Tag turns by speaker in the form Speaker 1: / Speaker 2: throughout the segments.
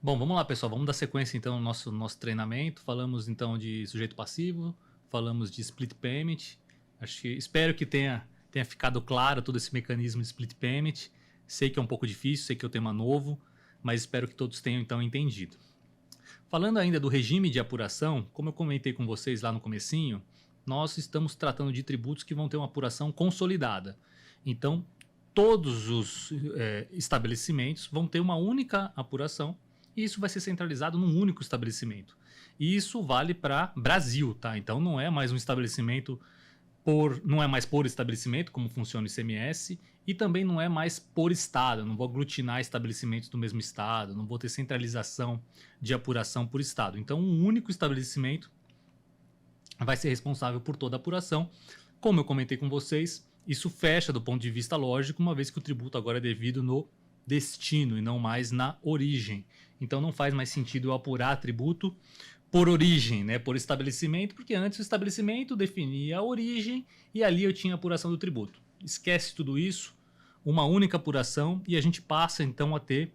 Speaker 1: Bom, vamos lá, pessoal. Vamos dar sequência, então, no nosso treinamento. Falamos, então, de sujeito passivo, falamos de split payment. Espero que tenha ficado claro todo esse mecanismo de split payment. Sei que é um pouco difícil, sei que é um tema novo, mas espero que todos tenham, então, entendido. Falando ainda do regime de apuração, como eu comentei com vocês lá no comecinho, nós estamos tratando de tributos que vão ter uma apuração consolidada. Então, todos os estabelecimentos vão ter uma única apuração e isso vai ser centralizado num único estabelecimento. E isso vale para Brasil, tá? Então não é mais um estabelecimento não é mais por estabelecimento, como funciona o ICMS, e também não é mais por estado. Eu não vou aglutinar estabelecimentos do mesmo estado, não vou ter centralização de apuração por estado. Então um único estabelecimento vai ser responsável por toda a apuração. Como eu comentei com vocês, isso fecha do ponto de vista lógico, uma vez que o tributo agora é devido no destino e não mais na origem. Então não faz mais sentido eu apurar tributo por origem, né, por estabelecimento, porque antes o estabelecimento definia a origem e ali eu tinha a apuração do tributo. Esquece tudo isso, uma única apuração e a gente passa então a ter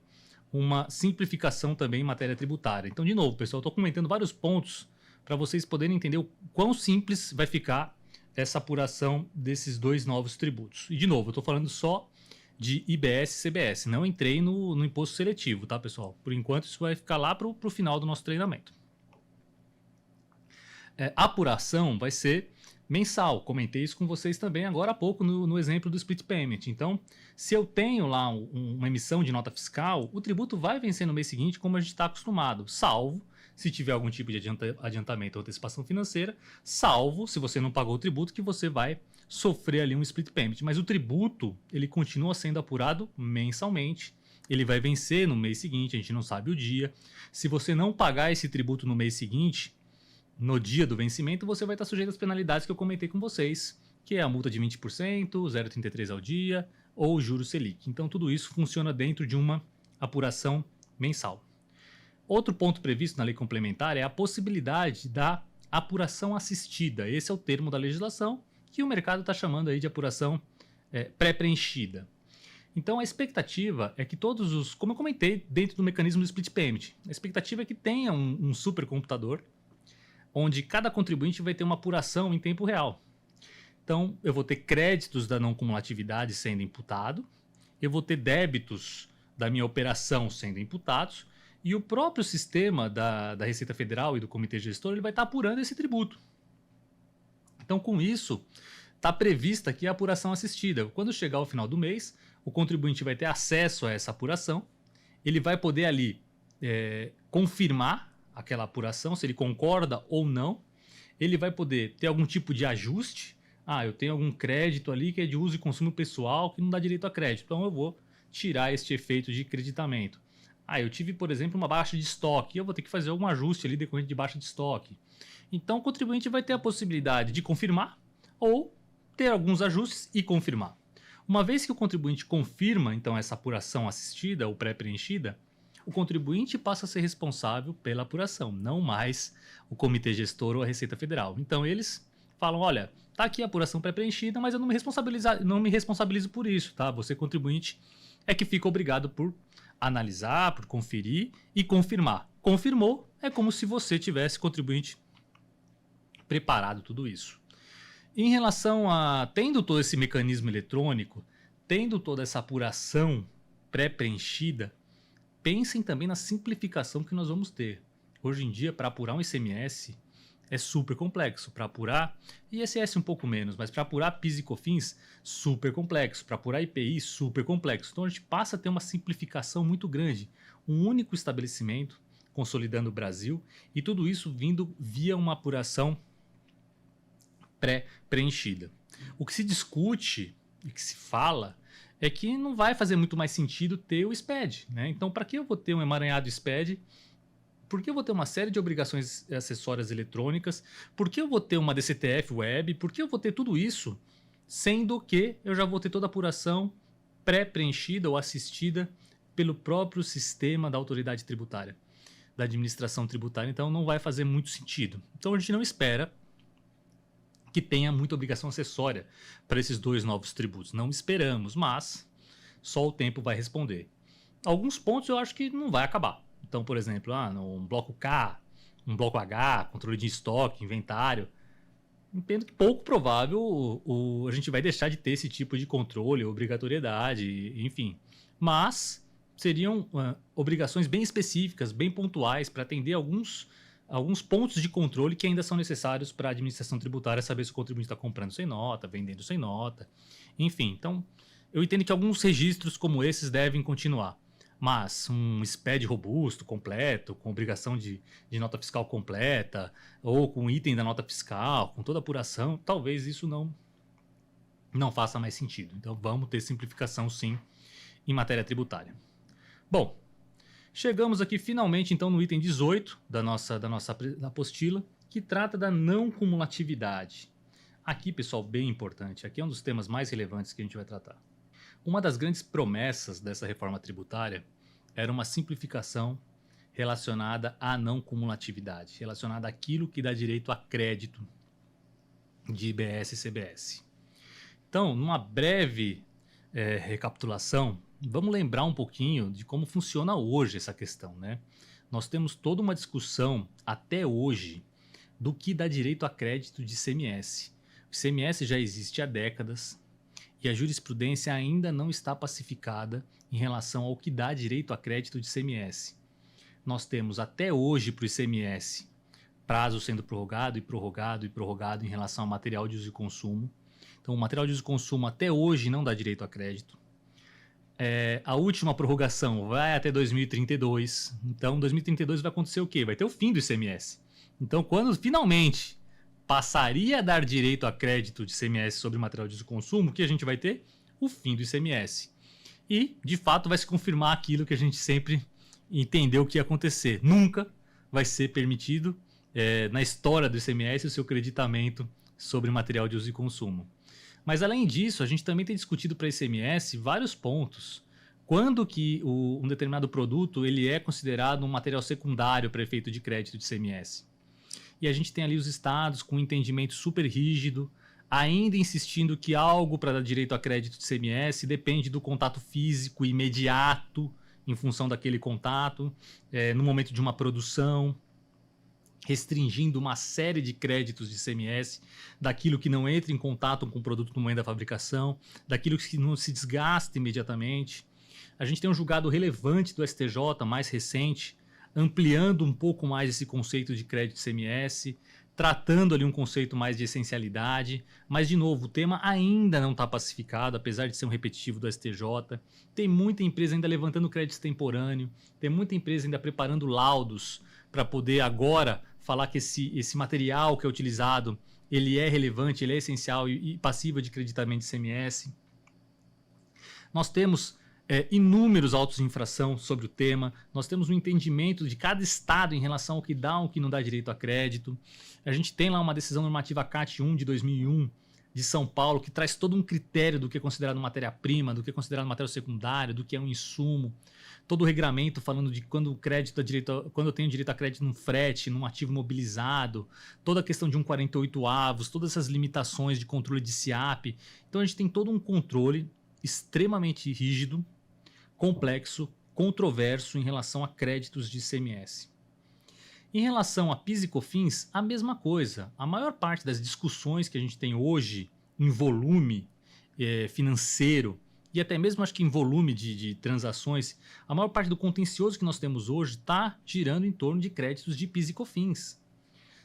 Speaker 1: uma simplificação também em matéria tributária. Então, de novo, pessoal, estou comentando vários pontos para vocês poderem entender o quão simples vai ficar essa apuração desses dois novos tributos. E, de novo, eu estou falando só de IBS e CBS, não entrei no imposto seletivo, tá, pessoal? Por enquanto, isso vai ficar lá para o final do nosso treinamento. A apuração vai ser mensal, comentei isso com vocês também agora há pouco no exemplo do split payment. Então, se eu tenho lá uma emissão de nota fiscal, o tributo vai vencer no mês seguinte como a gente está acostumado, salvo se tiver algum tipo de adiantamento ou antecipação financeira, salvo se você não pagou o tributo que você vai sofrer ali um split payment. Mas o tributo, ele continua sendo apurado mensalmente, ele vai vencer no mês seguinte, a gente não sabe o dia. Se você não pagar esse tributo no mês seguinte, no dia do vencimento, você vai estar sujeito às penalidades que eu comentei com vocês, que é a multa de 20%, 0,33 ao dia ou juros Selic. Então tudo isso funciona dentro de uma apuração mensal. Outro ponto previsto na lei complementar é a possibilidade da apuração assistida. Esse é o termo da legislação que o mercado está chamando aí de apuração pré-preenchida. Então a expectativa é que todos os, como eu comentei, dentro do mecanismo do split payment, a expectativa é que tenha um supercomputador onde cada contribuinte vai ter uma apuração em tempo real. Então, eu vou ter créditos da não cumulatividade sendo imputado, eu vou ter débitos da minha operação sendo imputados, e o próprio sistema da Receita Federal e do Comitê Gestor ele vai estar apurando esse tributo. Então, com isso, está prevista aqui a apuração assistida. Quando chegar ao final do mês, o contribuinte vai ter acesso a essa apuração, ele vai poder ali confirmar aquela apuração, se ele concorda ou não, ele vai poder ter algum tipo de ajuste. Eu tenho algum crédito ali que é de uso e consumo pessoal que não dá direito a crédito, então eu vou tirar este efeito de creditamento. Eu tive, por exemplo, uma baixa de estoque, eu vou ter que fazer algum ajuste ali decorrente de baixa de estoque. Então o contribuinte vai ter a possibilidade de confirmar ou ter alguns ajustes e confirmar. Uma vez que o contribuinte confirma, então, essa apuração assistida ou pré-preenchida, o contribuinte passa a ser responsável pela apuração, não mais o Comitê Gestor ou a Receita Federal. Então eles falam, olha, tá aqui a apuração pré-preenchida, mas eu não me responsabilizo por isso, tá? Você, contribuinte, é que fica obrigado por analisar, por conferir e confirmar. Confirmou, é como se você tivesse, contribuinte, preparado tudo isso. Em relação a tendo todo esse mecanismo eletrônico, tendo toda essa apuração pré-preenchida, pensem também na simplificação que nós vamos ter. Hoje em dia, para apurar um ICMS, é super complexo. Para apurar ISS um pouco menos, mas para apurar PIS e COFINS, super complexo. Para apurar IPI, super complexo. Então a gente passa a ter uma simplificação muito grande. Um único estabelecimento, consolidando o Brasil, e tudo isso vindo via uma apuração pré-preenchida. O que se discute e que se fala é que não vai fazer muito mais sentido ter o SPED, né? Então, para que eu vou ter um emaranhado SPED? Por que eu vou ter uma série de obrigações acessórias eletrônicas? Por que eu vou ter uma DCTF web? Por que eu vou ter tudo isso, sendo que eu já vou ter toda a apuração pré-preenchida ou assistida pelo próprio sistema da autoridade tributária, da administração tributária? Então, não vai fazer muito sentido. Então, a gente não espera que tenha muita obrigação acessória para esses dois novos tributos. Não esperamos, mas só o tempo vai responder. Alguns pontos eu acho que não vai acabar. Então, por exemplo, no bloco K, um bloco H, controle de estoque, inventário, entendo que pouco provável a gente vai deixar de ter esse tipo de controle, obrigatoriedade, enfim. Mas seriam obrigações bem específicas, bem pontuais, para atender alguns pontos de controle que ainda são necessários para a administração tributária saber se o contribuinte está comprando sem nota, vendendo sem nota, enfim. Então, eu entendo que alguns registros como esses devem continuar. Mas um SPED robusto, completo, com obrigação de nota fiscal completa, ou com item da nota fiscal, com toda a apuração, talvez isso não faça mais sentido. Então vamos ter simplificação sim em matéria tributária. Bom, chegamos aqui finalmente então no item 18 da nossa apostila, que trata da não cumulatividade. Aqui, pessoal, bem importante, aqui é um dos temas mais relevantes que a gente vai tratar. Uma das grandes promessas dessa reforma tributária era uma simplificação relacionada à não cumulatividade, relacionada àquilo que dá direito a crédito de IBS e CBS. Então, numa breve recapitulação, vamos lembrar um pouquinho de como funciona hoje essa questão, né? Nós temos toda uma discussão até hoje do que dá direito a crédito de ICMS. O ICMS já existe há décadas, e a jurisprudência ainda não está pacificada em relação ao que dá direito a crédito de ICMS. Nós temos até hoje para o ICMS prazo sendo prorrogado e prorrogado e prorrogado em relação ao material de uso e consumo. Então, o material de uso e consumo até hoje não dá direito a crédito. A última prorrogação vai até 2032. Então, em 2032 vai acontecer o quê? Vai ter o fim do ICMS. Então, quando finalmente passaria a dar direito a crédito de ICMS sobre material de uso e consumo, o que a gente vai ter? O fim do ICMS. E, de fato, vai se confirmar aquilo que a gente sempre entendeu que ia acontecer. Nunca vai ser permitido, na história do ICMS, o seu creditamento sobre material de uso e consumo. Mas, além disso, a gente também tem discutido para ICMS vários pontos. Quando que um determinado produto ele é considerado um material secundário para efeito de crédito de ICMS? E a gente tem ali os estados com um entendimento super rígido, ainda insistindo que algo para dar direito a crédito de ICMS depende do contato físico imediato, em função daquele contato, no momento de uma produção, restringindo uma série de créditos de ICMS, daquilo que não entra em contato com o produto no momento da fabricação, daquilo que não se desgasta imediatamente. A gente tem um julgado relevante do STJ, mais recente, ampliando um pouco mais esse conceito de crédito ICMS, tratando ali um conceito mais de essencialidade, mas de novo, o tema ainda não está pacificado, apesar de ser um repetitivo do STJ. Tem muita empresa ainda levantando crédito extemporâneo, tem muita empresa ainda preparando laudos para poder agora falar que esse material que é utilizado, ele é relevante, ele é essencial e passível de creditamento de ICMS. Nós temos inúmeros autos de infração sobre o tema, nós temos um entendimento de cada estado em relação ao que dá ou que não dá direito a crédito. A gente tem lá uma decisão normativa CAT 1 de 2001 de São Paulo que traz todo um critério do que é considerado matéria-prima, do que é considerado material secundário, do que é um insumo, todo o regramento falando de quando o crédito quando eu tenho direito a crédito num frete, num ativo mobilizado, toda a questão de 1,48 avos, todas essas limitações de controle de SIAP. Então a gente tem todo um controle extremamente rígido, complexo, controverso em relação a créditos de ICMS. Em relação a PIS e COFINS, a mesma coisa. A maior parte das discussões que a gente tem hoje em volume financeiro e até mesmo acho que em volume de transações, a maior parte do contencioso que nós temos hoje está girando em torno de créditos de PIS e COFINS.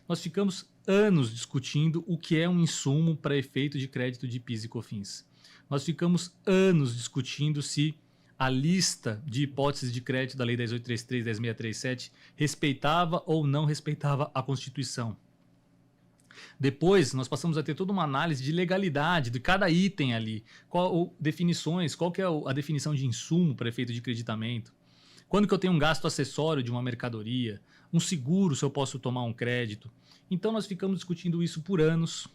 Speaker 1: Nós ficamos anos discutindo o que é um insumo para efeito de crédito de PIS e COFINS. Nós ficamos anos discutindo se a lista de hipóteses de crédito da Lei 10.833 e 10.637 respeitava ou não respeitava a Constituição. Depois, nós passamos a ter toda uma análise de legalidade de cada item ali, qual que é a definição de insumo para efeito de creditamento, quando que eu tenho um gasto acessório de uma mercadoria, um seguro se eu posso tomar um crédito. Então, nós ficamos discutindo isso por anos.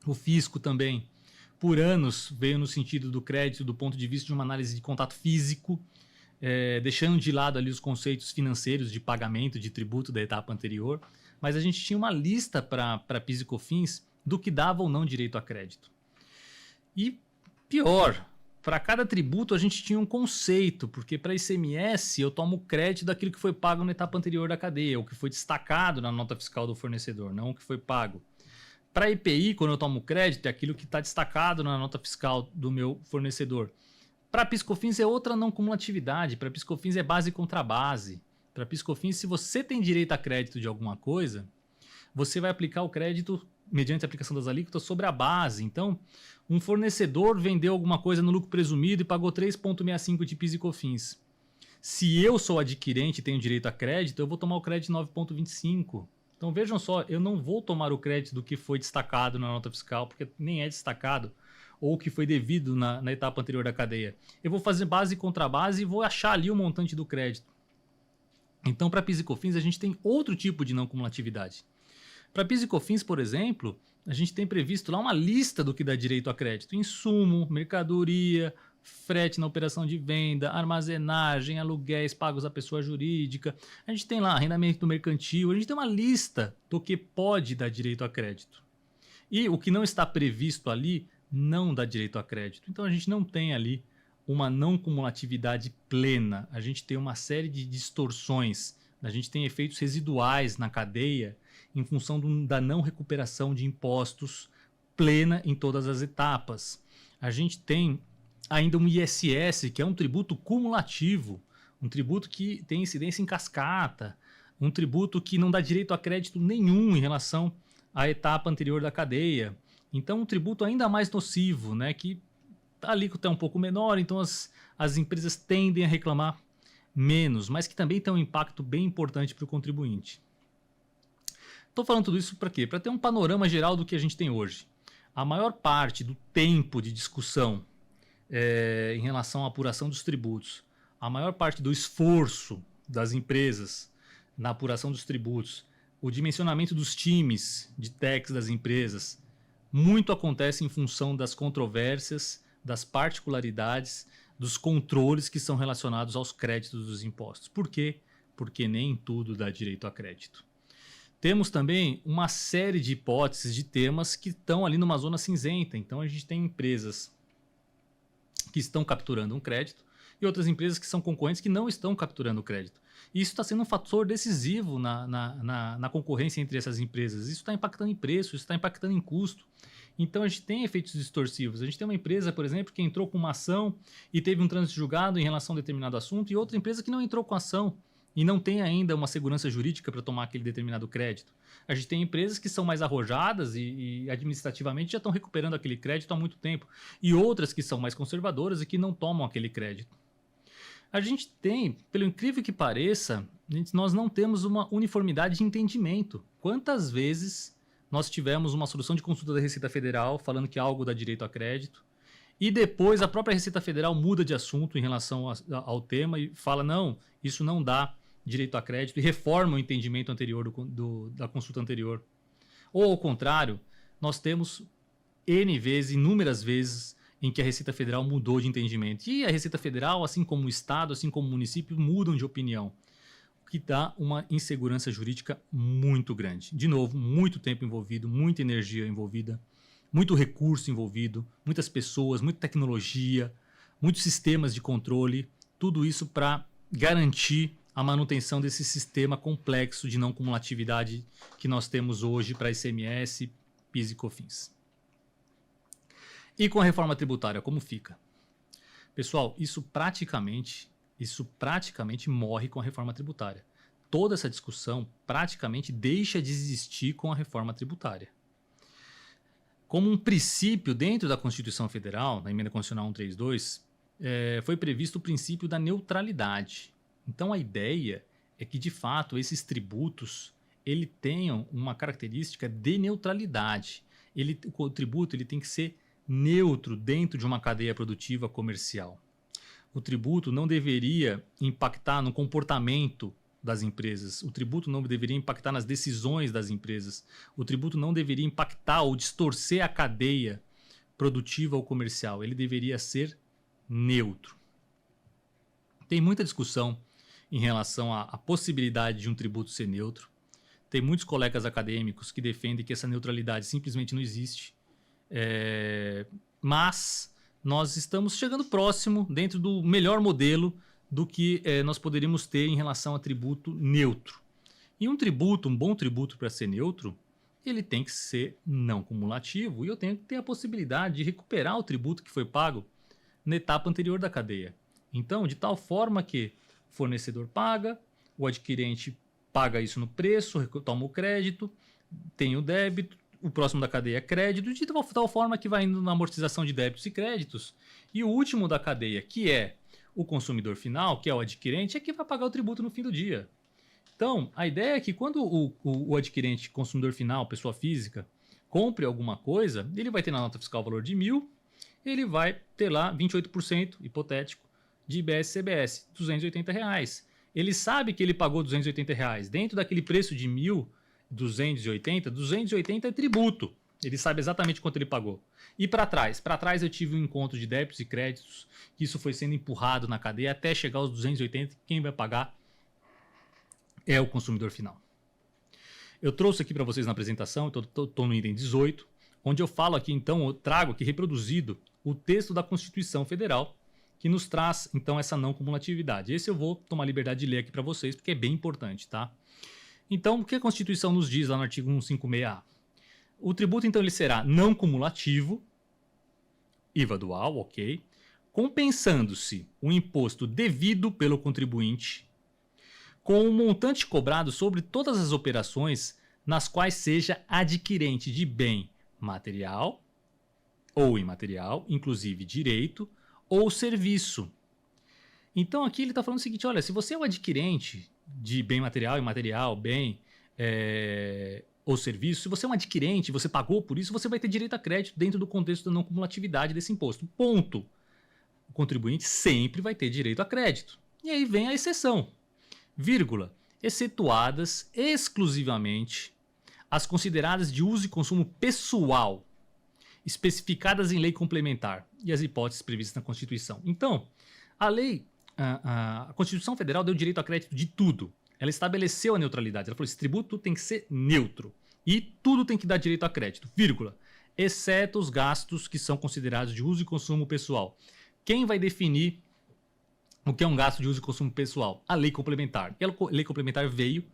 Speaker 1: O fisco também, por anos, veio no sentido do crédito do ponto de vista de uma análise de contato físico, deixando de lado ali os conceitos financeiros de pagamento, de tributo da etapa anterior, mas a gente tinha uma lista para PIS e COFINS do que dava ou não direito a crédito. E pior, para cada tributo a gente tinha um conceito, porque para ICMS eu tomo crédito daquilo que foi pago na etapa anterior da cadeia, o que foi destacado na nota fiscal do fornecedor, não o que foi pago. Para IPI, quando eu tomo crédito, é aquilo que está destacado na nota fiscal do meu fornecedor. Para PIS/COFINS é outra não cumulatividade, para PIS/COFINS é base contra base. Para PIS/COFINS, se você tem direito a crédito de alguma coisa, você vai aplicar o crédito mediante a aplicação das alíquotas sobre a base. Então, um fornecedor vendeu alguma coisa no lucro presumido e pagou 3,65 de PIS e COFINS. Se eu sou adquirente e tenho direito a crédito, eu vou tomar o crédito 9,25. Então vejam só, eu não vou tomar o crédito do que foi destacado na nota fiscal, porque nem é destacado, ou que foi devido na etapa anterior da cadeia. Eu vou fazer base contra base e vou achar ali o montante do crédito. Então, para PIS e COFINS, a gente tem outro tipo de não cumulatividade. Para PIS e COFINS, por exemplo, a gente tem previsto lá uma lista do que dá direito a crédito. Insumo, mercadoria, frete na operação de venda, armazenagem, aluguéis pagos à pessoa jurídica. A gente tem lá arrendamento mercantil, a gente tem uma lista do que pode dar direito a crédito. E o que não está previsto ali não dá direito a crédito. Então a gente não tem ali uma não cumulatividade plena. A gente tem uma série de distorções. A gente tem efeitos residuais na cadeia em função da não recuperação de impostos plena em todas as etapas. A gente tem ainda um ISS, que é um tributo cumulativo, um tributo que tem incidência em cascata, um tributo que não dá direito a crédito nenhum em relação à etapa anterior da cadeia. Então, um tributo ainda mais nocivo, né, que a alíquota é um pouco menor, então as empresas tendem a reclamar menos, mas que também tem um impacto bem importante para o contribuinte. Estou falando tudo isso para quê? Para ter um panorama geral do que a gente tem hoje. A maior parte do tempo de discussão em relação à apuração dos tributos, a maior parte do esforço das empresas na apuração dos tributos, o dimensionamento dos times de tax das empresas, muito acontece em função das controvérsias, das particularidades, dos controles que são relacionados aos créditos dos impostos. Por quê? Porque nem tudo dá direito a crédito. Temos também uma série de hipóteses de temas que estão ali numa zona cinzenta. Então a gente tem empresas que estão capturando um crédito e outras empresas que são concorrentes que não estão capturando o crédito. E isso está sendo um fator decisivo na concorrência entre essas empresas. Isso está impactando em preço, isso está impactando em custo. Então a gente tem efeitos distorsivos. A gente tem uma empresa, por exemplo, que entrou com uma ação e teve um trânsito julgado em relação a determinado assunto, e outra empresa que não entrou com ação e não tem ainda uma segurança jurídica para tomar aquele determinado crédito. A gente tem empresas que são mais arrojadas e administrativamente já estão recuperando aquele crédito há muito tempo, e outras que são mais conservadoras e que não tomam aquele crédito. A gente tem, pelo incrível que pareça, nós não temos uma uniformidade de entendimento. Quantas vezes nós tivemos uma solução de consulta da Receita Federal falando que algo dá direito a crédito, e depois a própria Receita Federal muda de assunto em relação ao tema e fala, não, isso não dá direito a crédito, e reforma o entendimento anterior da consulta anterior. Ou ao contrário, nós temos inúmeras vezes em que a Receita Federal mudou de entendimento. E a Receita Federal, assim como o Estado, assim como o município, mudam de opinião, o que dá uma insegurança jurídica muito grande. De novo, muito tempo envolvido, muita energia envolvida, muito recurso envolvido, muitas pessoas, muita tecnologia, muitos sistemas de controle, tudo isso para garantir a manutenção desse sistema complexo de não cumulatividade que nós temos hoje para ICMS, PIS e COFINS. E com a reforma tributária, como fica? Pessoal, isso praticamente morre com a reforma tributária. Toda essa discussão praticamente deixa de existir com a reforma tributária. Como um princípio dentro da Constituição Federal, na Emenda Constitucional 132, foi previsto o princípio da neutralidade. Então a ideia é que, de fato, esses tributos tenham uma característica de neutralidade. O tributo tem que ser neutro dentro de uma cadeia produtiva comercial. O tributo não deveria impactar no comportamento das empresas. O tributo não deveria impactar nas decisões das empresas. O tributo não deveria impactar ou distorcer a cadeia produtiva ou comercial. Ele deveria ser neutro. Tem muita discussão em relação à possibilidade de um tributo ser neutro. Tem muitos colegas acadêmicos que defendem que essa neutralidade simplesmente não existe. Mas nós estamos chegando próximo, dentro do melhor modelo do que nós poderíamos ter em relação a tributo neutro. E um tributo, um bom tributo para ser neutro, ele tem que ser não cumulativo e eu tenho que ter a possibilidade de recuperar o tributo que foi pago na etapa anterior da cadeia. Então, de tal forma que o fornecedor paga, o adquirente paga isso no preço, toma o crédito, tem o débito, o próximo da cadeia é crédito, de tal forma que vai indo na amortização de débitos e créditos. E o último da cadeia, que é o consumidor final, que é o adquirente, é que vai pagar o tributo no fim do dia. Então, a ideia é que quando o adquirente, consumidor final, pessoa física, compre alguma coisa, ele vai ter na nota fiscal o valor de 1.000, ele vai ter lá 28%, hipotético, de IBS-CBS, R$280. Ele sabe que ele pagou R$280. Dentro daquele preço de 1.280, 280 é tributo. Ele sabe exatamente quanto ele pagou. E para trás? Para trás eu tive um encontro de débitos e créditos, que isso foi sendo empurrado na cadeia até chegar aos 280, quem vai pagar é o consumidor final. Eu trouxe aqui para vocês na apresentação, estou no item 18, onde eu falo aqui, então, eu trago aqui reproduzido o texto da Constituição Federal, que nos traz, então, essa não cumulatividade. Esse eu vou tomar liberdade de ler aqui para vocês, porque é bem importante, tá? Então, o que a Constituição nos diz lá no artigo 156A? O tributo, então, ele será não cumulativo, IVA dual, ok, compensando-se o imposto devido pelo contribuinte com o montante cobrado sobre todas as operações nas quais seja adquirente de bem material ou imaterial, inclusive direito ou serviço. Então aqui ele está falando o seguinte, olha, se você é um adquirente de bem material, imaterial, bem ou serviço, se você é um adquirente, você pagou por isso, você vai ter direito a crédito dentro do contexto da não cumulatividade desse imposto. Ponto. O contribuinte sempre vai ter direito a crédito. E aí vem a exceção. Vírgula, excetuadas exclusivamente as consideradas de uso e consumo pessoal, especificadas em lei complementar e as hipóteses previstas na Constituição. Então, a Constituição Federal deu direito a crédito de tudo. Ela estabeleceu a neutralidade. Ela falou: esse tributo tem que ser neutro e tudo tem que dar direito a crédito, vírgula, exceto os gastos que são considerados de uso e consumo pessoal. Quem vai definir o que é um gasto de uso e consumo pessoal? A lei complementar. E a lei complementar veio,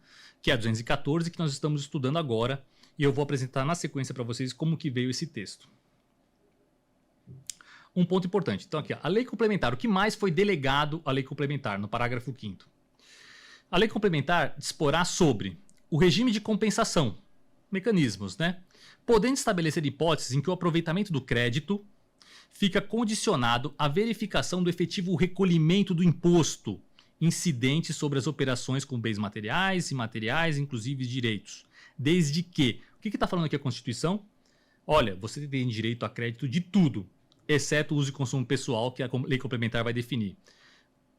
Speaker 1: que é a 214, que nós estamos estudando agora, e eu vou apresentar na sequência para vocês como que veio esse texto. Um ponto importante. Então aqui, a lei complementar, o que mais foi delegado à lei complementar, no parágrafo 5º? A lei complementar disporá sobre o regime de compensação, mecanismos, né? Podendo estabelecer hipóteses em que o aproveitamento do crédito fica condicionado à verificação do efetivo recolhimento do imposto incidente sobre as operações com bens materiais, imateriais, inclusive direitos. Desde que... O que está falando aqui a Constituição? Olha, você tem direito a crédito de tudo, exceto o uso e consumo pessoal, que a lei complementar vai definir.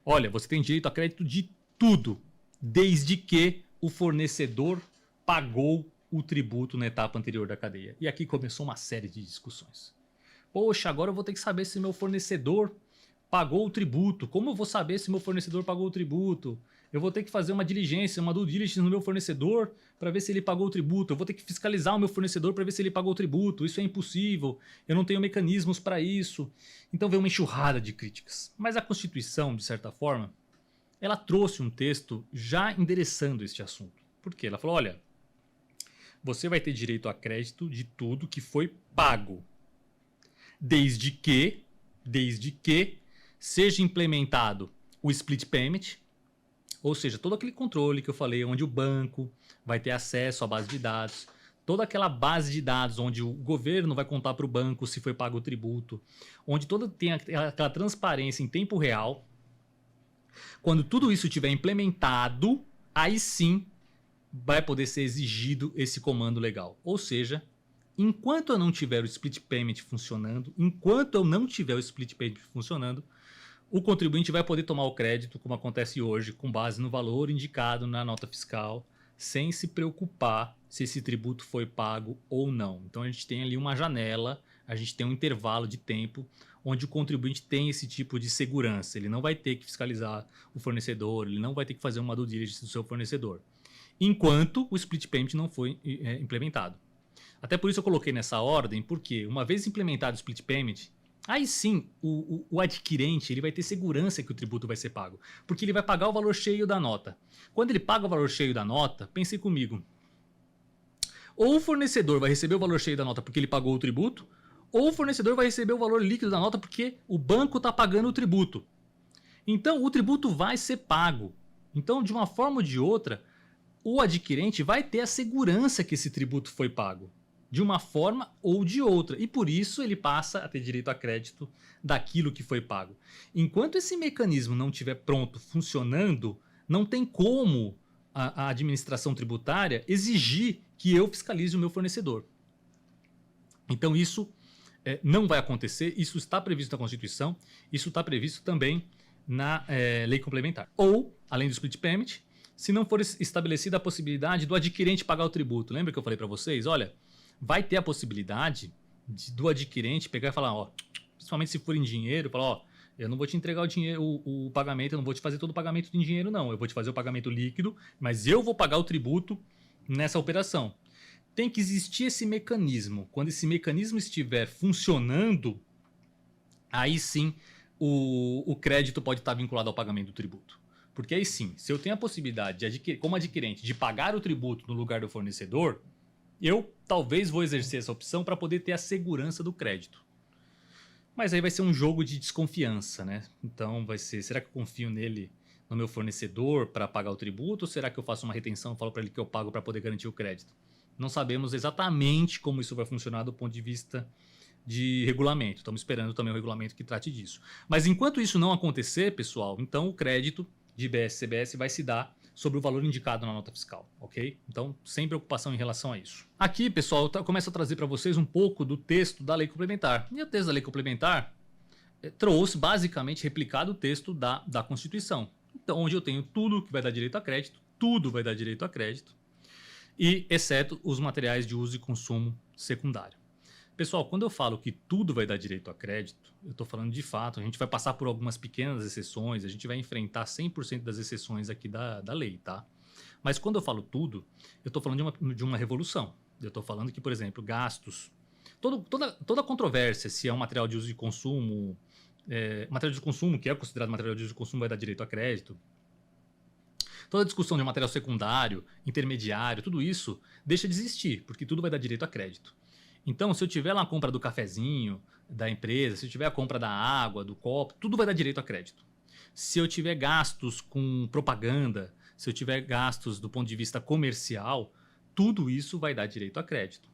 Speaker 1: Olha, você tem direito a crédito de tudo, desde que o fornecedor pagou o tributo na etapa anterior da cadeia. E aqui começou uma série de discussões. Poxa, agora eu vou ter que saber se meu fornecedor pagou o tributo. Como eu vou saber se meu fornecedor pagou o tributo? Eu vou ter que fazer uma diligência, uma due diligence no meu fornecedor para ver se ele pagou o tributo. Eu vou ter que fiscalizar o meu fornecedor para ver se ele pagou o tributo. Isso é impossível. Eu não tenho mecanismos para isso. Então veio uma enxurrada de críticas. Mas a Constituição, de certa forma, ela trouxe um texto já endereçando este assunto. Por quê? Ela falou, olha, você vai ter direito a crédito de tudo que foi pago, desde que seja implementado o split payment, ou seja, todo aquele controle que eu falei, onde o banco vai ter acesso à base de dados, toda aquela base de dados onde o governo vai contar para o banco se foi pago o tributo, onde tem aquela transparência em tempo real. Quando tudo isso estiver implementado, aí sim vai poder ser exigido esse comando legal. Ou seja, enquanto eu não tiver o split payment funcionando, o contribuinte vai poder tomar o crédito, como acontece hoje, com base no valor indicado na nota fiscal, sem se preocupar se esse tributo foi pago ou não. Então a gente tem ali uma janela, a gente tem um intervalo de tempo onde o contribuinte tem esse tipo de segurança. Ele não vai ter que fiscalizar o fornecedor, ele não vai ter que fazer uma due diligence do seu fornecedor, enquanto o split payment não foi implementado. Até por isso eu coloquei nessa ordem, porque uma vez implementado o split payment, Aí sim, o adquirente ele vai ter segurança que o tributo vai ser pago, porque ele vai pagar o valor cheio da nota. Quando ele paga o valor cheio da nota, pense comigo, ou o fornecedor vai receber o valor cheio da nota porque ele pagou o tributo, ou o fornecedor vai receber o valor líquido da nota porque o banco está pagando o tributo. Então, o tributo vai ser pago. Então, de uma forma ou de outra, o adquirente vai ter a segurança que esse tributo foi pago, de uma forma ou de outra. E por isso ele passa a ter direito a crédito daquilo que foi pago. Enquanto esse mecanismo não estiver pronto, funcionando, não tem como a administração tributária exigir que eu fiscalize o meu fornecedor. Então isso não vai acontecer, isso está previsto na Constituição, isso está previsto também na lei complementar. Ou, além do split payment, se não for estabelecida a possibilidade do adquirente pagar o tributo. Lembra que eu falei para vocês? Olha, vai ter a possibilidade do adquirente pegar e falar, ó, principalmente se for em dinheiro, falar, ó, eu não vou te entregar o dinheiro, o pagamento, eu não vou te fazer todo o pagamento em dinheiro, não. Eu vou te fazer o pagamento líquido, mas eu vou pagar o tributo nessa operação. Tem que existir esse mecanismo. Quando esse mecanismo estiver funcionando, aí sim o crédito pode estar vinculado ao pagamento do tributo. Porque aí sim, se eu tenho a possibilidade, como adquirente, de pagar o tributo no lugar do fornecedor, eu talvez vou exercer essa opção para poder ter a segurança do crédito. Mas aí vai ser um jogo de desconfiança, né? Então vai ser, será que eu confio nele, no meu fornecedor, para pagar o tributo? Ou será que eu faço uma retenção e falo para ele que eu pago para poder garantir o crédito? Não sabemos exatamente como isso vai funcionar do ponto de vista de regulamento. Estamos esperando também o regulamento que trate disso. Mas enquanto isso não acontecer, pessoal, então o crédito de IBS e CBS vai se dar sobre o valor indicado na nota fiscal, ok? Então, sem preocupação em relação a isso. Aqui, pessoal, eu começo a trazer para vocês um pouco do texto da lei complementar. E o texto da lei complementar trouxe, basicamente, replicado o texto da Constituição. Então, onde eu tenho tudo que vai dar direito a crédito, tudo vai dar direito a crédito, e exceto os materiais de uso e consumo secundário. Pessoal, quando eu falo que tudo vai dar direito a crédito, eu estou falando de fato, a gente vai passar por algumas pequenas exceções, a gente vai enfrentar 100% das exceções aqui da lei, tá? Mas quando eu falo tudo, eu estou falando de uma revolução. Eu estou falando que, por exemplo, gastos, toda controvérsia, se é um material de uso e consumo, material de consumo que é considerado material de uso e consumo vai dar direito a crédito, toda discussão de material secundário, intermediário, tudo isso deixa de existir, porque tudo vai dar direito a crédito. Então, se eu tiver lá a compra do cafezinho da empresa, se eu tiver a compra da água, do copo, tudo vai dar direito a crédito. Se eu tiver gastos com propaganda, se eu tiver gastos do ponto de vista comercial, tudo isso vai dar direito a crédito.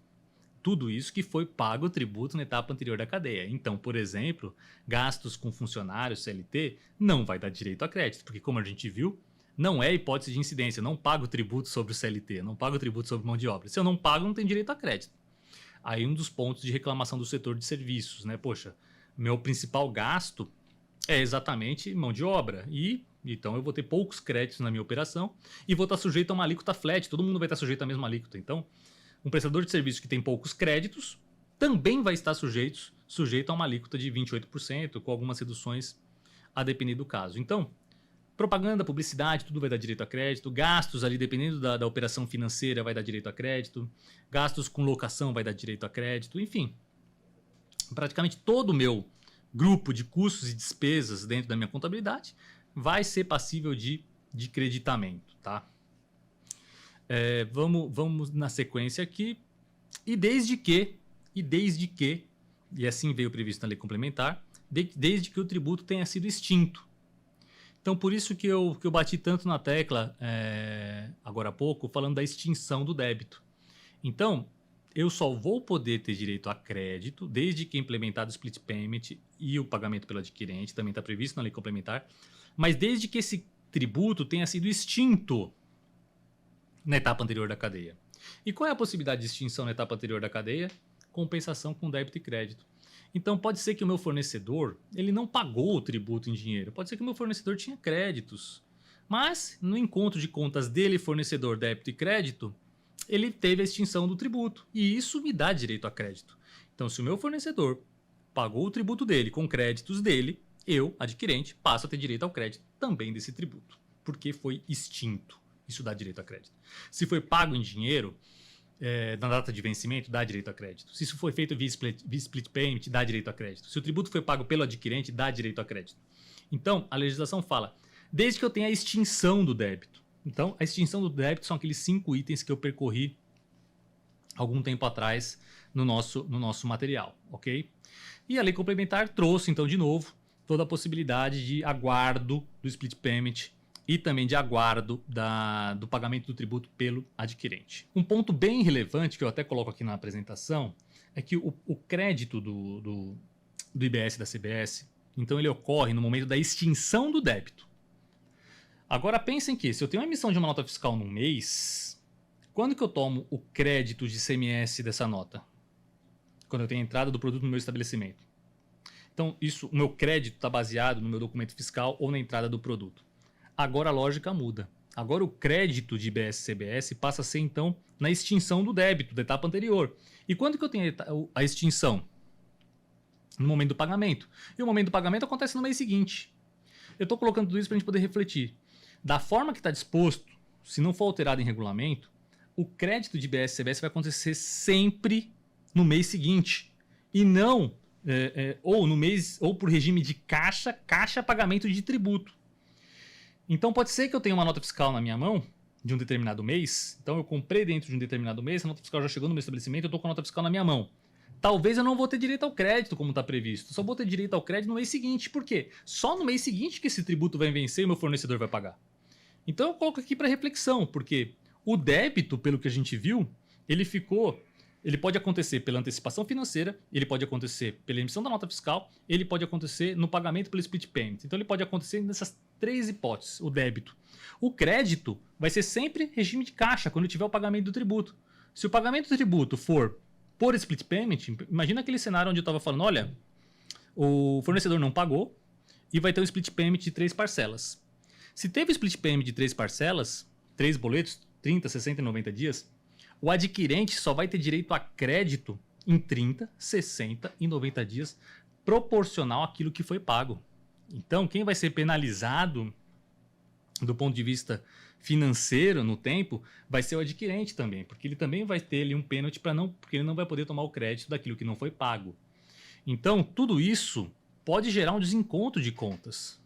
Speaker 1: Tudo isso que foi pago o tributo na etapa anterior da cadeia. Então, por exemplo, gastos com funcionários CLT não vai dar direito a crédito, porque como a gente viu, não é hipótese de incidência, eu não pago tributo sobre o CLT, não pago tributo sobre mão de obra. Se eu não pago, não tem direito a crédito. Aí um dos pontos de reclamação do setor de serviços, né? Poxa, meu principal gasto é exatamente mão de obra. E então eu vou ter poucos créditos na minha operação e vou estar sujeito a uma alíquota flat. Todo mundo vai estar sujeito à mesma alíquota. Então, um prestador de serviço que tem poucos créditos também vai estar sujeito a uma alíquota de 28%, com algumas reduções a depender do caso. Então, propaganda, publicidade, tudo vai dar direito a crédito. Gastos ali, dependendo da operação financeira, vai dar direito a crédito. Gastos com locação vai dar direito a crédito. Enfim, praticamente todo o meu grupo de custos e despesas dentro da minha contabilidade vai ser passível de creditamento, tá? Vamos na sequência aqui. E desde que, e assim veio previsto na lei complementar, desde que o tributo tenha sido extinto. Então, por isso que eu bati tanto na tecla, agora há pouco, falando da extinção do débito. Então, eu só vou poder ter direito a crédito desde que implementado o split payment e o pagamento pelo adquirente, também está previsto na lei complementar, mas desde que esse tributo tenha sido extinto na etapa anterior da cadeia. E qual é a possibilidade de extinção na etapa anterior da cadeia? Compensação com débito e crédito. Então pode ser que o meu fornecedor ele não pagou o tributo em dinheiro, pode ser que o meu fornecedor tinha créditos, mas no encontro de contas dele, fornecedor, débito e crédito, ele teve a extinção do tributo e isso me dá direito a crédito. Então se o meu fornecedor pagou o tributo dele com créditos dele, eu, adquirente, passo a ter direito ao crédito também desse tributo, porque foi extinto. Isso dá direito a crédito. Se foi pago em dinheiro, na data de vencimento, dá direito a crédito. Se isso foi feito via split payment, dá direito a crédito. Se o tributo foi pago pelo adquirente, dá direito a crédito. Então, a legislação fala, desde que eu tenha a extinção do débito. Então, a extinção do débito são aqueles 5 itens que eu percorri algum tempo atrás no nosso material, ok? E a lei complementar trouxe, então, de novo, toda a possibilidade de aguardo do split payment e também de aguardo do pagamento do tributo pelo adquirente. Um ponto bem relevante, que eu até coloco aqui na apresentação, é que o crédito do IBS e da CBS, então ele ocorre no momento da extinção do débito. Agora pensem que, se eu tenho uma emissão de uma nota fiscal num mês, quando que eu tomo o crédito de ICMS dessa nota? Quando eu tenho a entrada do produto no meu estabelecimento. Então, o meu crédito está baseado no meu documento fiscal ou na entrada do produto. Agora a lógica muda. Agora o crédito de IBS e CBS passa a ser, então, na extinção do débito, da etapa anterior. E quando que eu tenho a extinção? No momento do pagamento. E o momento do pagamento acontece no mês seguinte. Eu estou colocando tudo isso para a gente poder refletir. Da forma que está disposto, se não for alterado em regulamento, o crédito de IBS e CBS vai acontecer sempre no mês seguinte. E não, ou no mês, ou por regime de caixa pagamento de tributo. Então pode ser que eu tenha uma nota fiscal na minha mão de um determinado mês. Então eu comprei dentro de um determinado mês, a nota fiscal já chegou no meu estabelecimento, eu estou com a nota fiscal na minha mão. Talvez eu não vou ter direito ao crédito como está previsto. Só vou ter direito ao crédito no mês seguinte. Por quê? Só no mês seguinte que esse tributo vai vencer e o meu fornecedor vai pagar. Então eu coloco aqui para reflexão, porque o débito, pelo que a gente viu, ele pode acontecer pela antecipação financeira, ele pode acontecer pela emissão da nota fiscal, ele pode acontecer no pagamento pelo split payment. Então ele pode acontecer nessas 3 hipóteses, o débito. O crédito vai ser sempre regime de caixa, quando tiver o pagamento do tributo. Se o pagamento do tributo for por split payment, imagina aquele cenário onde eu estava falando, olha, o fornecedor não pagou e vai ter um split payment de 3 parcelas. Se teve split payment de 3 parcelas, 3 boletos, 30, 60 e 90 dias, o adquirente só vai ter direito a crédito em 30, 60 e 90 dias, proporcional àquilo que foi pago. Então, quem vai ser penalizado do ponto de vista financeiro no tempo vai ser o adquirente também, porque ele também vai ter ali um pênalti porque ele não vai poder tomar o crédito daquilo que não foi pago. Então, tudo isso pode gerar um desencontro de contas.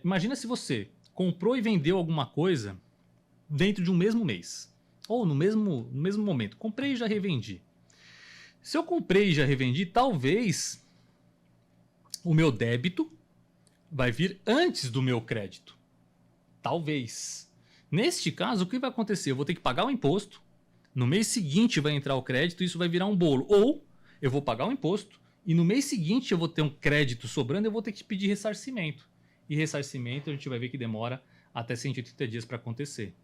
Speaker 1: Imagina se você comprou e vendeu alguma coisa dentro de um mesmo mês. Ou no mesmo momento. Comprei e já revendi. Se eu comprei e já revendi, talvez o meu débito vai vir antes do meu crédito. Talvez. Neste caso, o que vai acontecer? Eu vou ter que pagar o imposto. No mês seguinte vai entrar o crédito e isso vai virar um bolo. Ou eu vou pagar o imposto e no mês seguinte eu vou ter um crédito sobrando e eu vou ter que pedir ressarcimento. E ressarcimento a gente vai ver que demora até 180 dias para acontecer.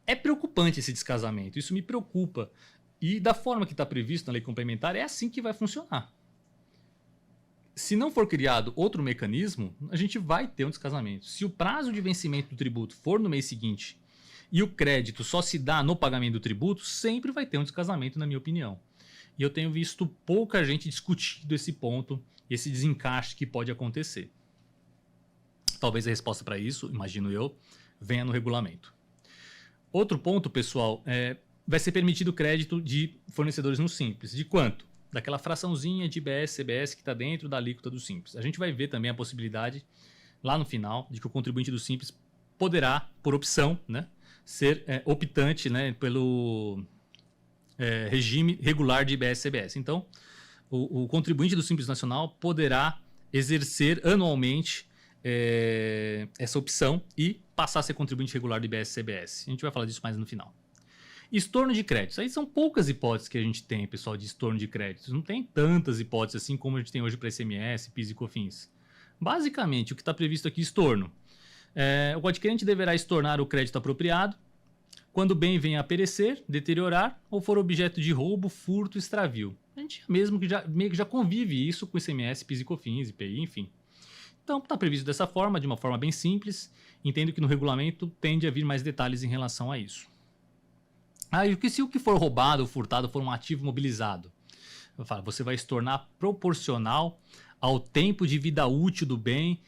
Speaker 1: É preocupante esse descasamento, isso me preocupa. E da forma que está previsto na lei complementar, é assim que vai funcionar. Se não for criado outro mecanismo, a gente vai ter um descasamento. Se o prazo de vencimento do tributo for no mês seguinte e o crédito só se dá no pagamento do tributo, sempre vai ter um descasamento, na minha opinião. E eu tenho visto pouca gente discutindo esse ponto, esse desencaixe que pode acontecer. Talvez a resposta para isso, imagino eu, venha no regulamento. Outro ponto, pessoal, vai ser permitido crédito de fornecedores no Simples. De quanto? Daquela fraçãozinha de IBS, CBS que está dentro da alíquota do Simples. A gente vai ver também a possibilidade, lá no final, de que o contribuinte do Simples poderá, por opção, né, ser optante, né, pelo regime regular de IBS, CBS. Então, o contribuinte do Simples Nacional poderá exercer anualmente essa opção e passar a ser contribuinte regular do IBS CBS. A gente vai falar disso mais no final. Estorno de créditos. Aí são poucas hipóteses que a gente tem, pessoal, de estorno de créditos. Não tem tantas hipóteses assim como a gente tem hoje para ICMS, PIS e COFINS. Basicamente, o que está previsto aqui, estorno. O adquirente deverá estornar o crédito apropriado quando o bem venha a perecer, deteriorar ou for objeto de roubo, furto, extravio. A gente mesmo que meio que já convive isso com ICMS, PIS e COFINS, IPI, enfim. Então, está previsto dessa forma, de uma forma bem simples. Entendo que no regulamento tende a vir mais detalhes em relação a isso. E se o que for roubado ou furtado for um ativo mobilizado? Eu falo, você vai se tornar proporcional ao tempo de vida útil do bem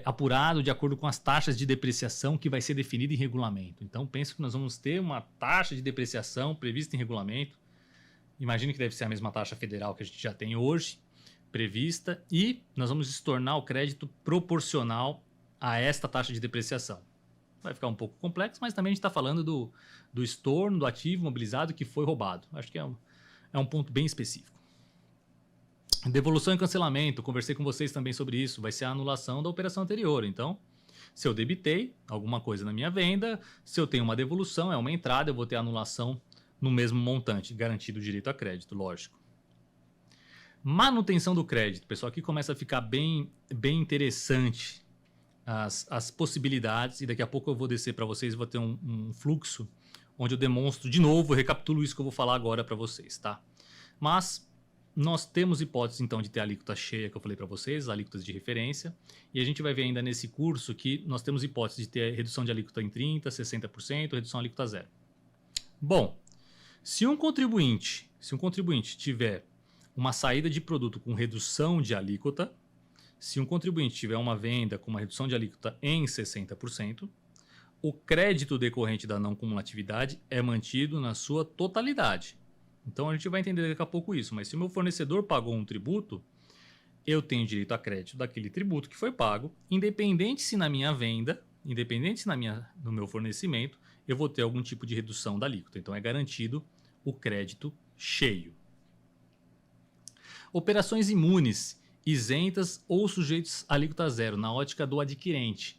Speaker 1: apurado de acordo com as taxas de depreciação que vai ser definida em regulamento. Então, penso que nós vamos ter uma taxa de depreciação prevista em regulamento. Imagino que deve ser a mesma taxa federal que a gente já tem hoje, prevista, e nós vamos tornar o crédito proporcional a esta taxa de depreciação. Vai ficar um pouco complexo, mas também a gente está falando do estorno do ativo imobilizado que foi roubado. Acho que é um ponto bem específico. Devolução e cancelamento, conversei com vocês também sobre isso, vai ser a anulação da operação anterior. Então, se eu debitei alguma coisa na minha venda, se eu tenho uma devolução, é uma entrada, eu vou ter anulação no mesmo montante, garantido o direito a crédito, lógico. Manutenção do crédito, pessoal, aqui começa a ficar bem interessante as possibilidades, e daqui a pouco eu vou descer para vocês, vou ter um fluxo onde eu demonstro de novo, recapitulo isso que eu vou falar agora para vocês, tá? Mas nós temos hipóteses, então, de ter a alíquota cheia, que eu falei para vocês, alíquotas de referência, e a gente vai ver ainda nesse curso que nós temos hipóteses de ter redução de alíquota em 30%, 60%, redução alíquota zero. Bom, se um contribuinte tiver uma saída de produto com redução de alíquota, se um contribuinte tiver uma venda com uma redução de alíquota em 60%, o crédito decorrente da não cumulatividade é mantido na sua totalidade. Então a gente vai entender daqui a pouco isso, mas se o meu fornecedor pagou um tributo, eu tenho direito a crédito daquele tributo que foi pago, independente se na minha venda, independente se no meu fornecimento, eu vou ter algum tipo de redução da alíquota. Então é garantido o crédito cheio. Operações imunes, isentas ou sujeitos à alíquota zero, na ótica do adquirente.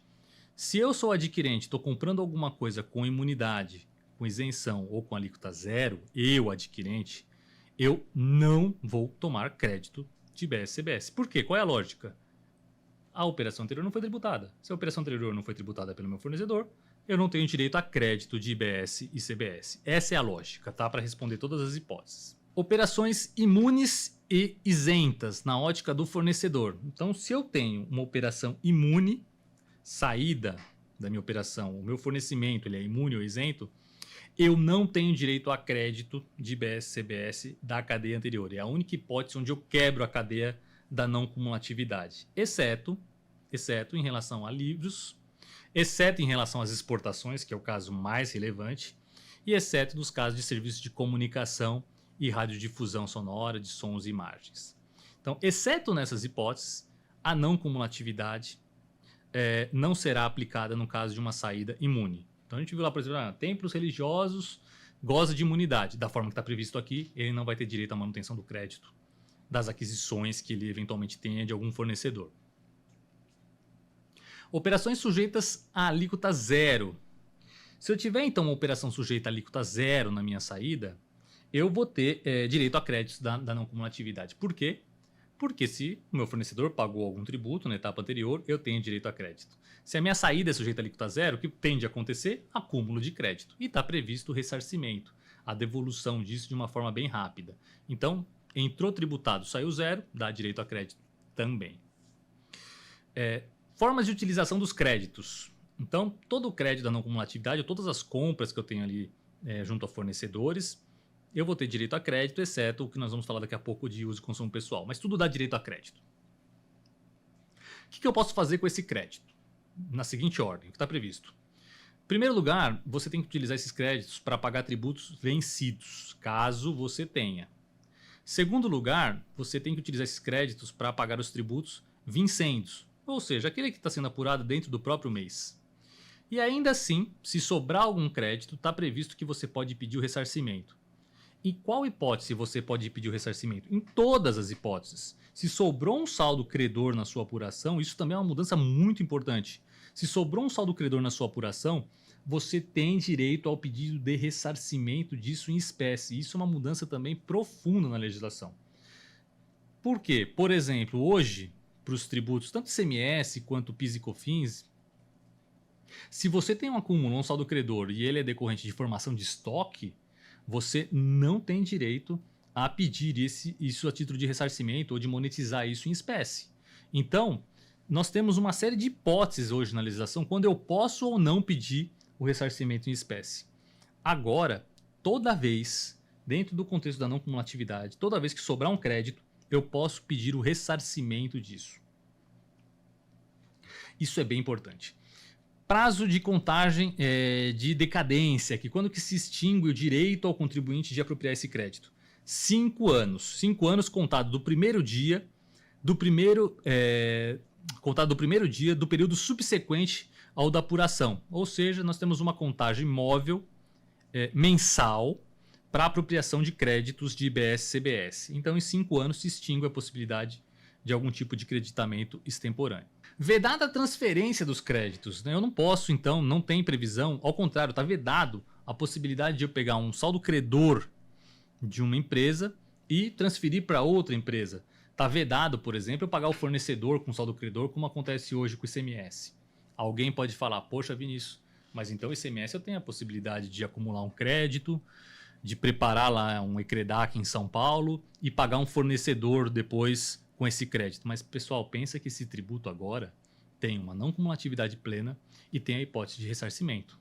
Speaker 1: Se eu sou adquirente, estou comprando alguma coisa com imunidade, com isenção ou com alíquota zero, eu, adquirente, eu não vou tomar crédito de IBS-CBS. Por quê? Qual é a lógica? A operação anterior não foi tributada. Se a operação anterior não foi tributada pelo meu fornecedor, eu não tenho direito a crédito de IBS e CBS. Essa é a lógica, tá? Para responder todas as hipóteses. Operações imunes e isentas, na ótica do fornecedor. Então, se eu tenho uma operação imune, saída da minha operação, o meu fornecimento ele é imune ou isento, eu não tenho direito a crédito de IBS-CBS da cadeia anterior. É a única hipótese onde eu quebro a cadeia da não cumulatividade, exceto em relação a livros, exceto em relação às exportações, que é o caso mais relevante, e exceto nos casos de serviços de comunicação e radiodifusão sonora de sons e imagens. Então, exceto nessas hipóteses, a não cumulatividade não será aplicada no caso de uma saída imune. Então a gente viu lá, por exemplo, templos religiosos gozam de imunidade. Da forma que está previsto aqui, ele não vai ter direito à manutenção do crédito das aquisições que ele eventualmente tenha de algum fornecedor. Operações sujeitas à alíquota zero. Se eu tiver então uma operação sujeita à alíquota zero na minha saída, eu vou ter direito a créditos da não cumulatividade. Por quê? Porque se o meu fornecedor pagou algum tributo na etapa anterior, eu tenho direito a crédito. Se a minha saída é sujeita à alíquota zero, o que tende a acontecer? Acúmulo de crédito. E está previsto o ressarcimento, a devolução disso de uma forma bem rápida. Então, entrou tributado, saiu zero, dá direito a crédito também. Formas de utilização dos créditos. Então, todo o crédito da não cumulatividade, ou todas as compras que eu tenho ali junto a fornecedores, eu vou ter direito a crédito, exceto o que nós vamos falar daqui a pouco de uso e consumo pessoal. Mas tudo dá direito a crédito. O que eu posso fazer com esse crédito? Na seguinte ordem, o que está previsto. Em primeiro lugar, você tem que utilizar esses créditos para pagar tributos vencidos, caso você tenha. Em segundo lugar, você tem que utilizar esses créditos para pagar os tributos vincendos, ou seja, aquele que está sendo apurado dentro do próprio mês. E ainda assim, se sobrar algum crédito, está previsto que você pode pedir o ressarcimento. Em qual hipótese você pode pedir o ressarcimento? Em todas as hipóteses. Se sobrou um saldo credor na sua apuração, isso também é uma mudança muito importante. Se sobrou um saldo credor na sua apuração, você tem direito ao pedido de ressarcimento disso em espécie. Isso é uma mudança também profunda na legislação. Por quê? Por exemplo, hoje, para os tributos, tanto ICMS quanto PIS e COFINS, se você tem um acúmulo, um saldo credor, e ele é decorrente de formação de estoque, você não tem direito a pedir isso a título de ressarcimento ou de monetizar isso em espécie. Então, nós temos uma série de hipóteses hoje na legislação quando eu posso ou não pedir o ressarcimento em espécie. Agora, toda vez, dentro do contexto da não cumulatividade, toda vez que sobrar um crédito, eu posso pedir o ressarcimento disso. Isso é bem importante. Prazo de contagem de decadência, que quando que se extingue o direito ao contribuinte de apropriar esse crédito? 5 anos. 5 anos contado do primeiro dia, contado do primeiro dia do período subsequente ao da apuração. Ou seja, nós temos uma contagem móvel mensal para apropriação de créditos de IBS e CBS. Então, em 5 anos se extingue a possibilidade de algum tipo de creditamento extemporâneo. Vedada a transferência dos créditos, né? Eu não posso, então, não tem previsão, ao contrário, está vedado a possibilidade de eu pegar um saldo credor de uma empresa e transferir para outra empresa. Está vedado, por exemplo, eu pagar o fornecedor com saldo credor, como acontece hoje com o ICMS. Alguém pode falar, poxa, Vinícius, mas então o ICMS eu tenho a possibilidade de acumular um crédito, de preparar lá um ECREDAC em São Paulo e pagar um fornecedor depois com esse crédito. Mas, pessoal, pensa que esse tributo agora tem uma não cumulatividade plena e tem a hipótese de ressarcimento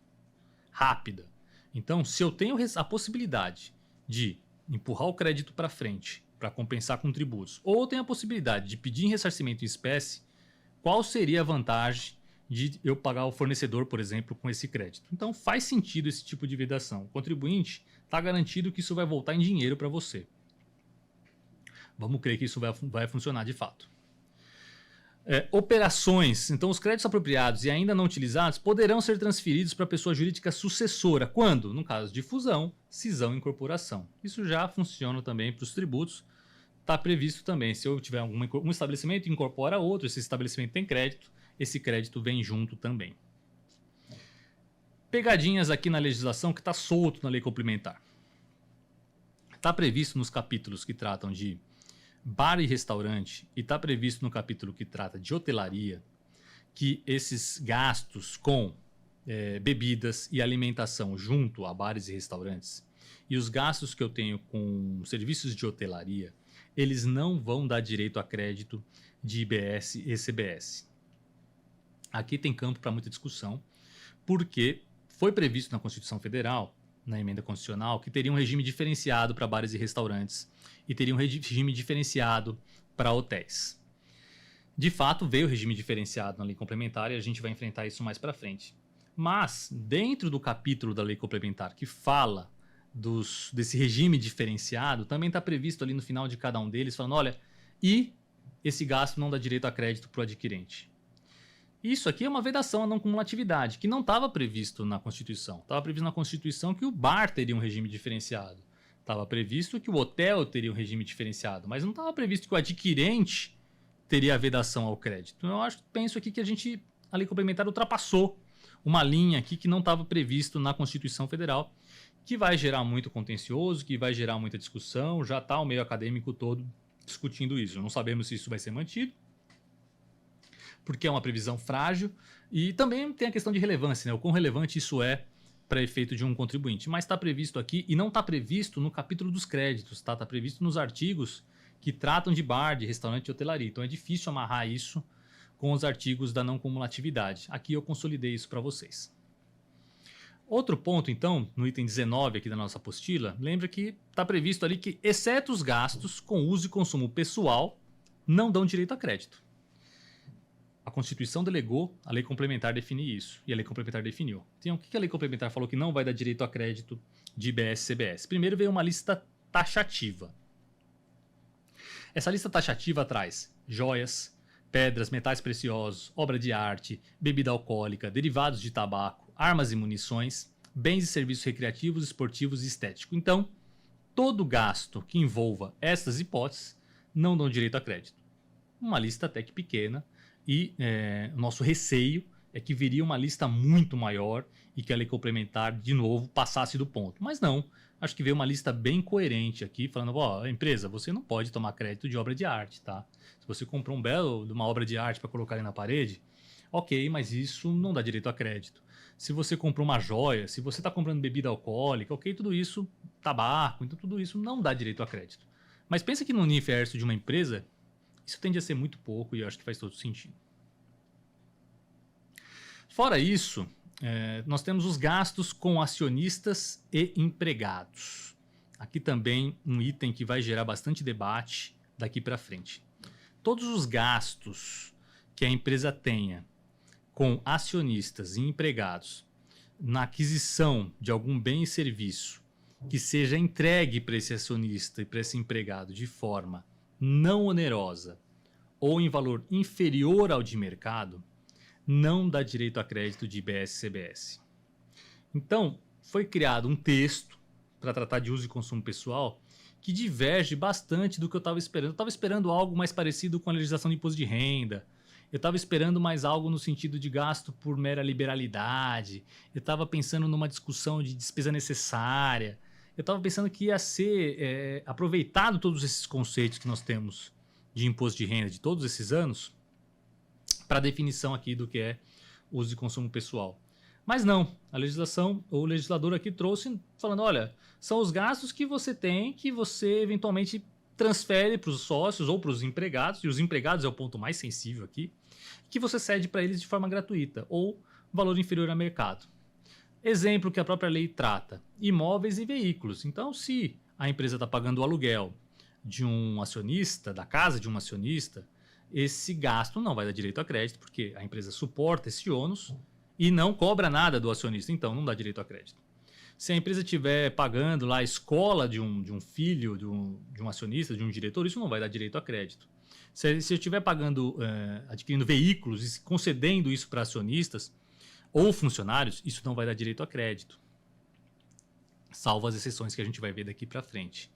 Speaker 1: rápida. Então, se eu tenho a possibilidade de empurrar o crédito para frente para compensar com tributos, ou eu tenho a possibilidade de pedir em ressarcimento em espécie, qual seria a vantagem de eu pagar o fornecedor, por exemplo, com esse crédito? Então, faz sentido esse tipo de vedação. O contribuinte está garantido que isso vai voltar em dinheiro para você. Vamos crer que isso vai funcionar de fato. Operações. Então, os créditos apropriados e ainda não utilizados poderão ser transferidos para a pessoa jurídica sucessora. Quando? No caso de fusão, cisão e incorporação. Isso já funciona também para os tributos. Está previsto também. Se eu tiver um estabelecimento, incorpora outro. Esse estabelecimento tem crédito. Esse crédito vem junto também. Pegadinhas aqui na legislação que está solto na lei complementar. Está previsto nos capítulos que tratam de bar e restaurante e está previsto no capítulo que trata de hotelaria que esses gastos com bebidas e alimentação junto a bares e restaurantes e os gastos que eu tenho com serviços de hotelaria, eles não vão dar direito a crédito de IBS e CBS. Aqui tem campo para muita discussão, porque foi previsto na Constituição Federal, na emenda constitucional, que teria um regime diferenciado para bares e restaurantes e teria um regime diferenciado para hotéis. De fato, veio o regime diferenciado na lei complementar e a gente vai enfrentar isso mais para frente. Mas, dentro do capítulo da lei complementar que fala desse regime diferenciado, também está previsto ali no final de cada um deles, falando, olha, e esse gasto não dá direito a crédito para o adquirente. Isso aqui é uma vedação à não cumulatividade, que não estava previsto na Constituição. Estava previsto na Constituição que o bar teria um regime diferenciado. Estava previsto que o hotel teria um regime diferenciado, mas não estava previsto que o adquirente teria a vedação ao crédito. Então, eu penso aqui que a lei complementar ultrapassou uma linha aqui que não estava previsto na Constituição Federal, que vai gerar muito contencioso, que vai gerar muita discussão. Já está o meio acadêmico todo discutindo isso. Não sabemos se isso vai ser mantido, porque é uma previsão frágil, e também tem a questão de relevância, né? O quão relevante isso é para efeito de um contribuinte. Mas está previsto aqui, e não está previsto no capítulo dos créditos, tá? Está previsto nos artigos que tratam de bar, de restaurante e hotelaria. Então é difícil amarrar isso com os artigos da não cumulatividade. Aqui eu consolidei isso para vocês. Outro ponto, então, no item 19 aqui da nossa apostila, lembra que está previsto ali que, exceto os gastos com uso e consumo pessoal, não dão direito a crédito. A Constituição delegou, a lei complementar define isso, e a lei complementar definiu. Então, o que a lei complementar falou que não vai dar direito a crédito de IBS e CBS? Primeiro veio uma lista taxativa. Essa lista taxativa traz joias, pedras, metais preciosos, obra de arte, bebida alcoólica, derivados de tabaco, armas e munições, bens e serviços recreativos, esportivos e estéticos. Então, todo gasto que envolva essas hipóteses não dão direito a crédito. Uma lista até que pequena, e o nosso receio é que viria uma lista muito maior e que a lei complementar, de novo, passasse do ponto. Mas não, acho que veio uma lista bem coerente aqui, falando, ó, empresa, você não pode tomar crédito de obra de arte, tá? Se você comprou uma obra de arte para colocar ali na parede, ok, mas isso não dá direito a crédito. Se você comprou uma joia, se você está comprando bebida alcoólica, ok, tudo isso, tabaco, então tudo isso não dá direito a crédito. Mas pensa que no universo de uma empresa, isso tende a ser muito pouco e eu acho que faz todo sentido. Fora isso, nós temos os gastos com acionistas e empregados. Aqui também um item que vai gerar bastante debate, daqui para frente. Todos os gastos que a empresa tenha com acionistas e empregados na aquisição de algum bem e serviço que seja entregue para esse acionista e para esse empregado de forma não onerosa ou em valor inferior ao de mercado, não dá direito a crédito de IBS-CBS. Então, foi criado um texto para tratar de uso e consumo pessoal que diverge bastante do que eu estava esperando. Eu estava esperando algo mais parecido com a legislação de imposto de renda. Eu estava esperando mais algo no sentido de gasto por mera liberalidade. Eu estava pensando numa discussão de despesa necessária. Eu estava pensando que ia ser aproveitado todos esses conceitos que nós temos de imposto de renda de todos esses anos para a definição aqui do que é uso e consumo pessoal. Mas não, a legislação, o legislador aqui trouxe falando, olha, são os gastos que você tem que você eventualmente transfere para os sócios ou para os empregados, e os empregados é o ponto mais sensível aqui, que você cede para eles de forma gratuita ou valor inferior a mercado. Exemplo que a própria lei trata, imóveis e veículos. Então, se a empresa está pagando o aluguel de um acionista, da casa de um acionista, esse gasto não vai dar direito a crédito, porque a empresa suporta esse ônus e não cobra nada do acionista, então não dá direito a crédito. Se a empresa estiver pagando lá a escola de um filho, de um acionista, de um diretor, isso não vai dar direito a crédito. Se eu estiver pagando, adquirindo veículos e concedendo isso para acionistas ou funcionários, isso não vai dar direito a crédito. Salvo as exceções que a gente vai ver daqui para frente.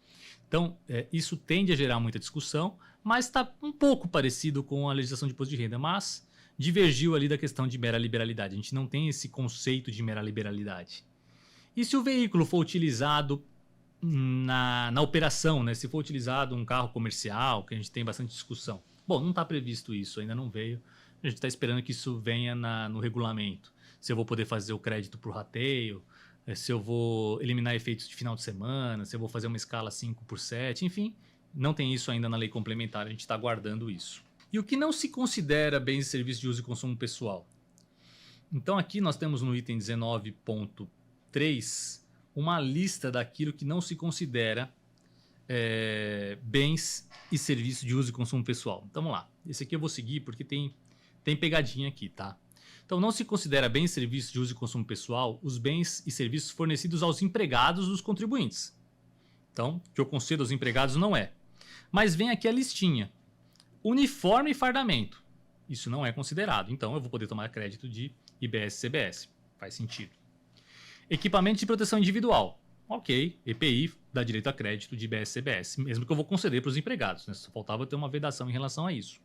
Speaker 1: Então, isso tende a gerar muita discussão, mas está um pouco parecido com a legislação de imposto de renda, mas divergiu ali da questão de mera liberalidade. A gente não tem esse conceito de mera liberalidade. E se o veículo for utilizado na operação, né? Se for utilizado um carro comercial, que a gente tem bastante discussão. Bom, não está previsto isso, ainda não veio. A gente está esperando que isso venha no regulamento. Se eu vou poder fazer o crédito por rateio, se eu vou eliminar efeitos de final de semana, se eu vou fazer uma escala 5/7, enfim, não tem isso ainda na lei complementar, a gente está aguardando isso. E o que não se considera bens e serviços de uso e consumo pessoal? Então aqui nós temos no item 19.3 uma lista daquilo que não se considera bens e serviços de uso e consumo pessoal. Então vamos lá, esse aqui eu vou seguir porque tem pegadinha aqui, tá? Então não se considera bens e serviços de uso e consumo pessoal os bens e serviços fornecidos aos empregados dos contribuintes. Então, o que eu concedo aos empregados não é. Mas vem aqui a listinha. Uniforme e fardamento. Isso não é considerado. Então, eu vou poder tomar crédito de IBS-CBS. Faz sentido. Equipamento de proteção individual. Ok, EPI dá direito a crédito de IBS-CBS, mesmo que eu vou conceder para os empregados, né? Só faltava ter uma vedação em relação a isso.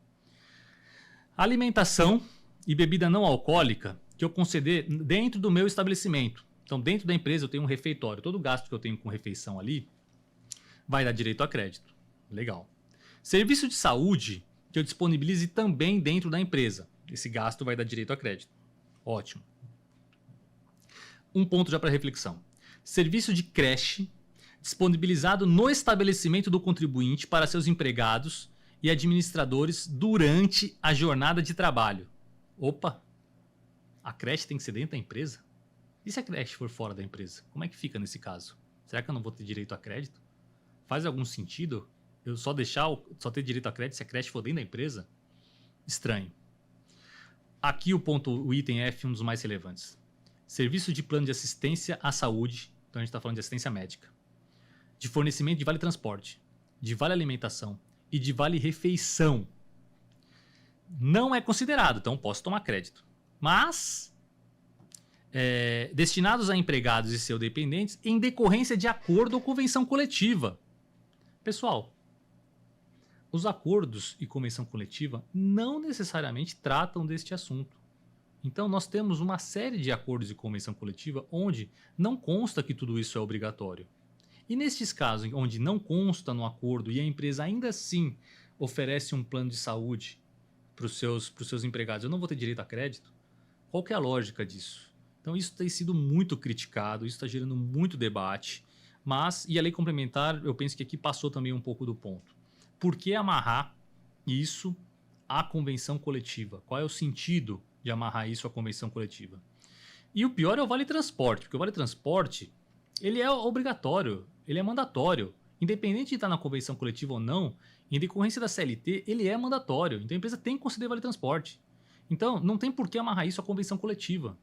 Speaker 1: Alimentação e bebida não alcoólica que eu conceder dentro do meu estabelecimento. Então, dentro da empresa eu tenho um refeitório. Todo gasto que eu tenho com refeição ali vai dar direito a crédito. Legal. Serviço de saúde que eu disponibilize também dentro da empresa. Esse gasto vai dar direito a crédito. Ótimo. Um ponto já para reflexão. Serviço de creche disponibilizado no estabelecimento do contribuinte para seus empregados e administradores durante a jornada de trabalho. Opa! A creche tem que ser dentro da empresa? E se a creche for fora da empresa? Como é que fica nesse caso? Será que eu não vou ter direito a crédito? Faz algum sentido eu só ter direito a crédito se a creche for dentro da empresa? Estranho. Aqui o item F, um dos mais relevantes. Serviço de plano de assistência à saúde, então a gente está falando de assistência médica, de fornecimento de vale transporte, de vale alimentação e de vale refeição. Não é considerado, então posso tomar crédito. Mas destinados a empregados e seus dependentes em decorrência de acordo ou convenção coletiva. Pessoal, os acordos e convenção coletiva não necessariamente tratam deste assunto. Então nós temos uma série de acordos e convenção coletiva onde não consta que tudo isso é obrigatório. E nestes casos onde não consta no acordo e a empresa ainda assim oferece um plano de saúde para os seus empregados, eu não vou ter direito a crédito? Qual que é a lógica disso? Então isso tem sido muito criticado, isso está gerando muito debate, e a lei complementar, eu penso que aqui passou também um pouco do ponto. Por que amarrar isso à convenção coletiva? Qual é o sentido de amarrar isso à convenção coletiva? E o pior é o vale transporte, porque o vale transporte ele é obrigatório, ele é mandatório. independente de estar na convenção coletiva ou não, em decorrência da CLT, ele é mandatório. Então a empresa tem que conceder vale transporte. Então não tem por que amarrar isso à convenção coletiva.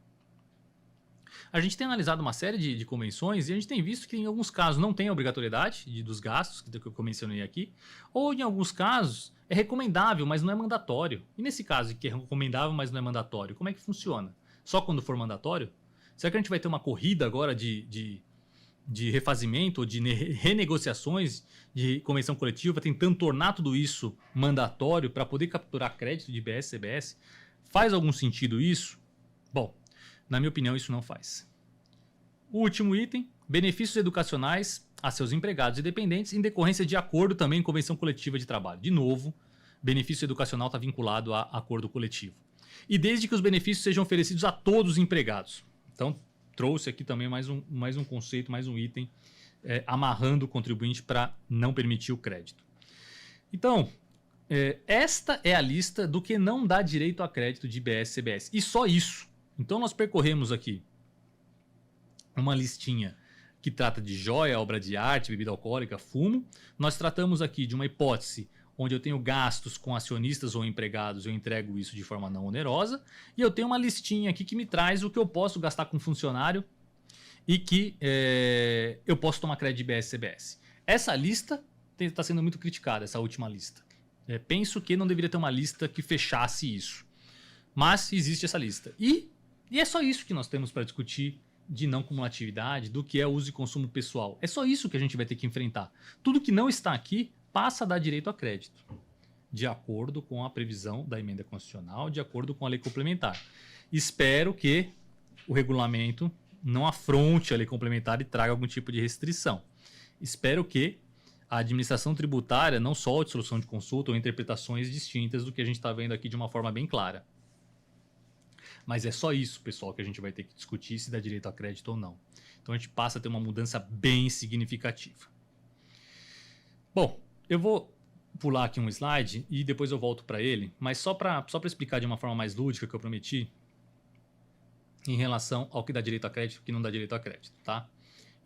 Speaker 1: A gente tem analisado uma série de convenções e a gente tem visto que em alguns casos não tem a obrigatoriedade dos gastos, que eu mencionei aqui, ou em alguns casos é recomendável, mas não é mandatório. E nesse caso que é recomendável, mas não é mandatório, como é que funciona? Só quando for mandatório? Será que a gente vai ter uma corrida agora de refazimento ou de renegociações de convenção coletiva, tentando tornar tudo isso mandatório para poder capturar crédito de IBS e CBS? Faz algum sentido isso? Bom, na minha opinião, isso não faz. O último item, benefícios educacionais a seus empregados e dependentes em decorrência de acordo também em convenção coletiva de trabalho. De novo, benefício educacional está vinculado a acordo coletivo. E desde que os benefícios sejam oferecidos a todos os empregados. Então, trouxe aqui também mais um conceito, mais um item, amarrando o contribuinte para não permitir o crédito. Então, esta é a lista do que não dá direito a crédito de IBS e CBS. E só isso. Então, nós percorremos aqui uma listinha que trata de joia, obra de arte, bebida alcoólica, fumo. Nós tratamos aqui de uma hipótese onde eu tenho gastos com acionistas ou empregados, eu entrego isso de forma não onerosa. E eu tenho uma listinha aqui que me traz o que eu posso gastar com funcionário e que eu posso tomar crédito de IBS e CBS. Essa lista está sendo muito criticada, essa última lista. Penso que não deveria ter uma lista que fechasse isso. Mas existe essa lista. E é só isso que nós temos para discutir de não cumulatividade, do que é uso e consumo pessoal. É só isso que a gente vai ter que enfrentar. Tudo que não está aqui passa a dar direito a crédito, de acordo com a previsão da emenda constitucional, de acordo com a lei complementar. Espero que o regulamento não afronte a lei complementar e traga algum tipo de restrição. Espero que a administração tributária não solte solução de consulta ou interpretações distintas do que a gente está vendo aqui de uma forma bem clara. Mas é só isso, pessoal, que a gente vai ter que discutir se dá direito a crédito ou não. Então a gente passa a ter uma mudança bem significativa. Bom, eu vou pular aqui um slide e depois eu volto para ele, mas só para explicar de uma forma mais lúdica que eu prometi em relação ao que dá direito a crédito e o que não dá direito a crédito, tá?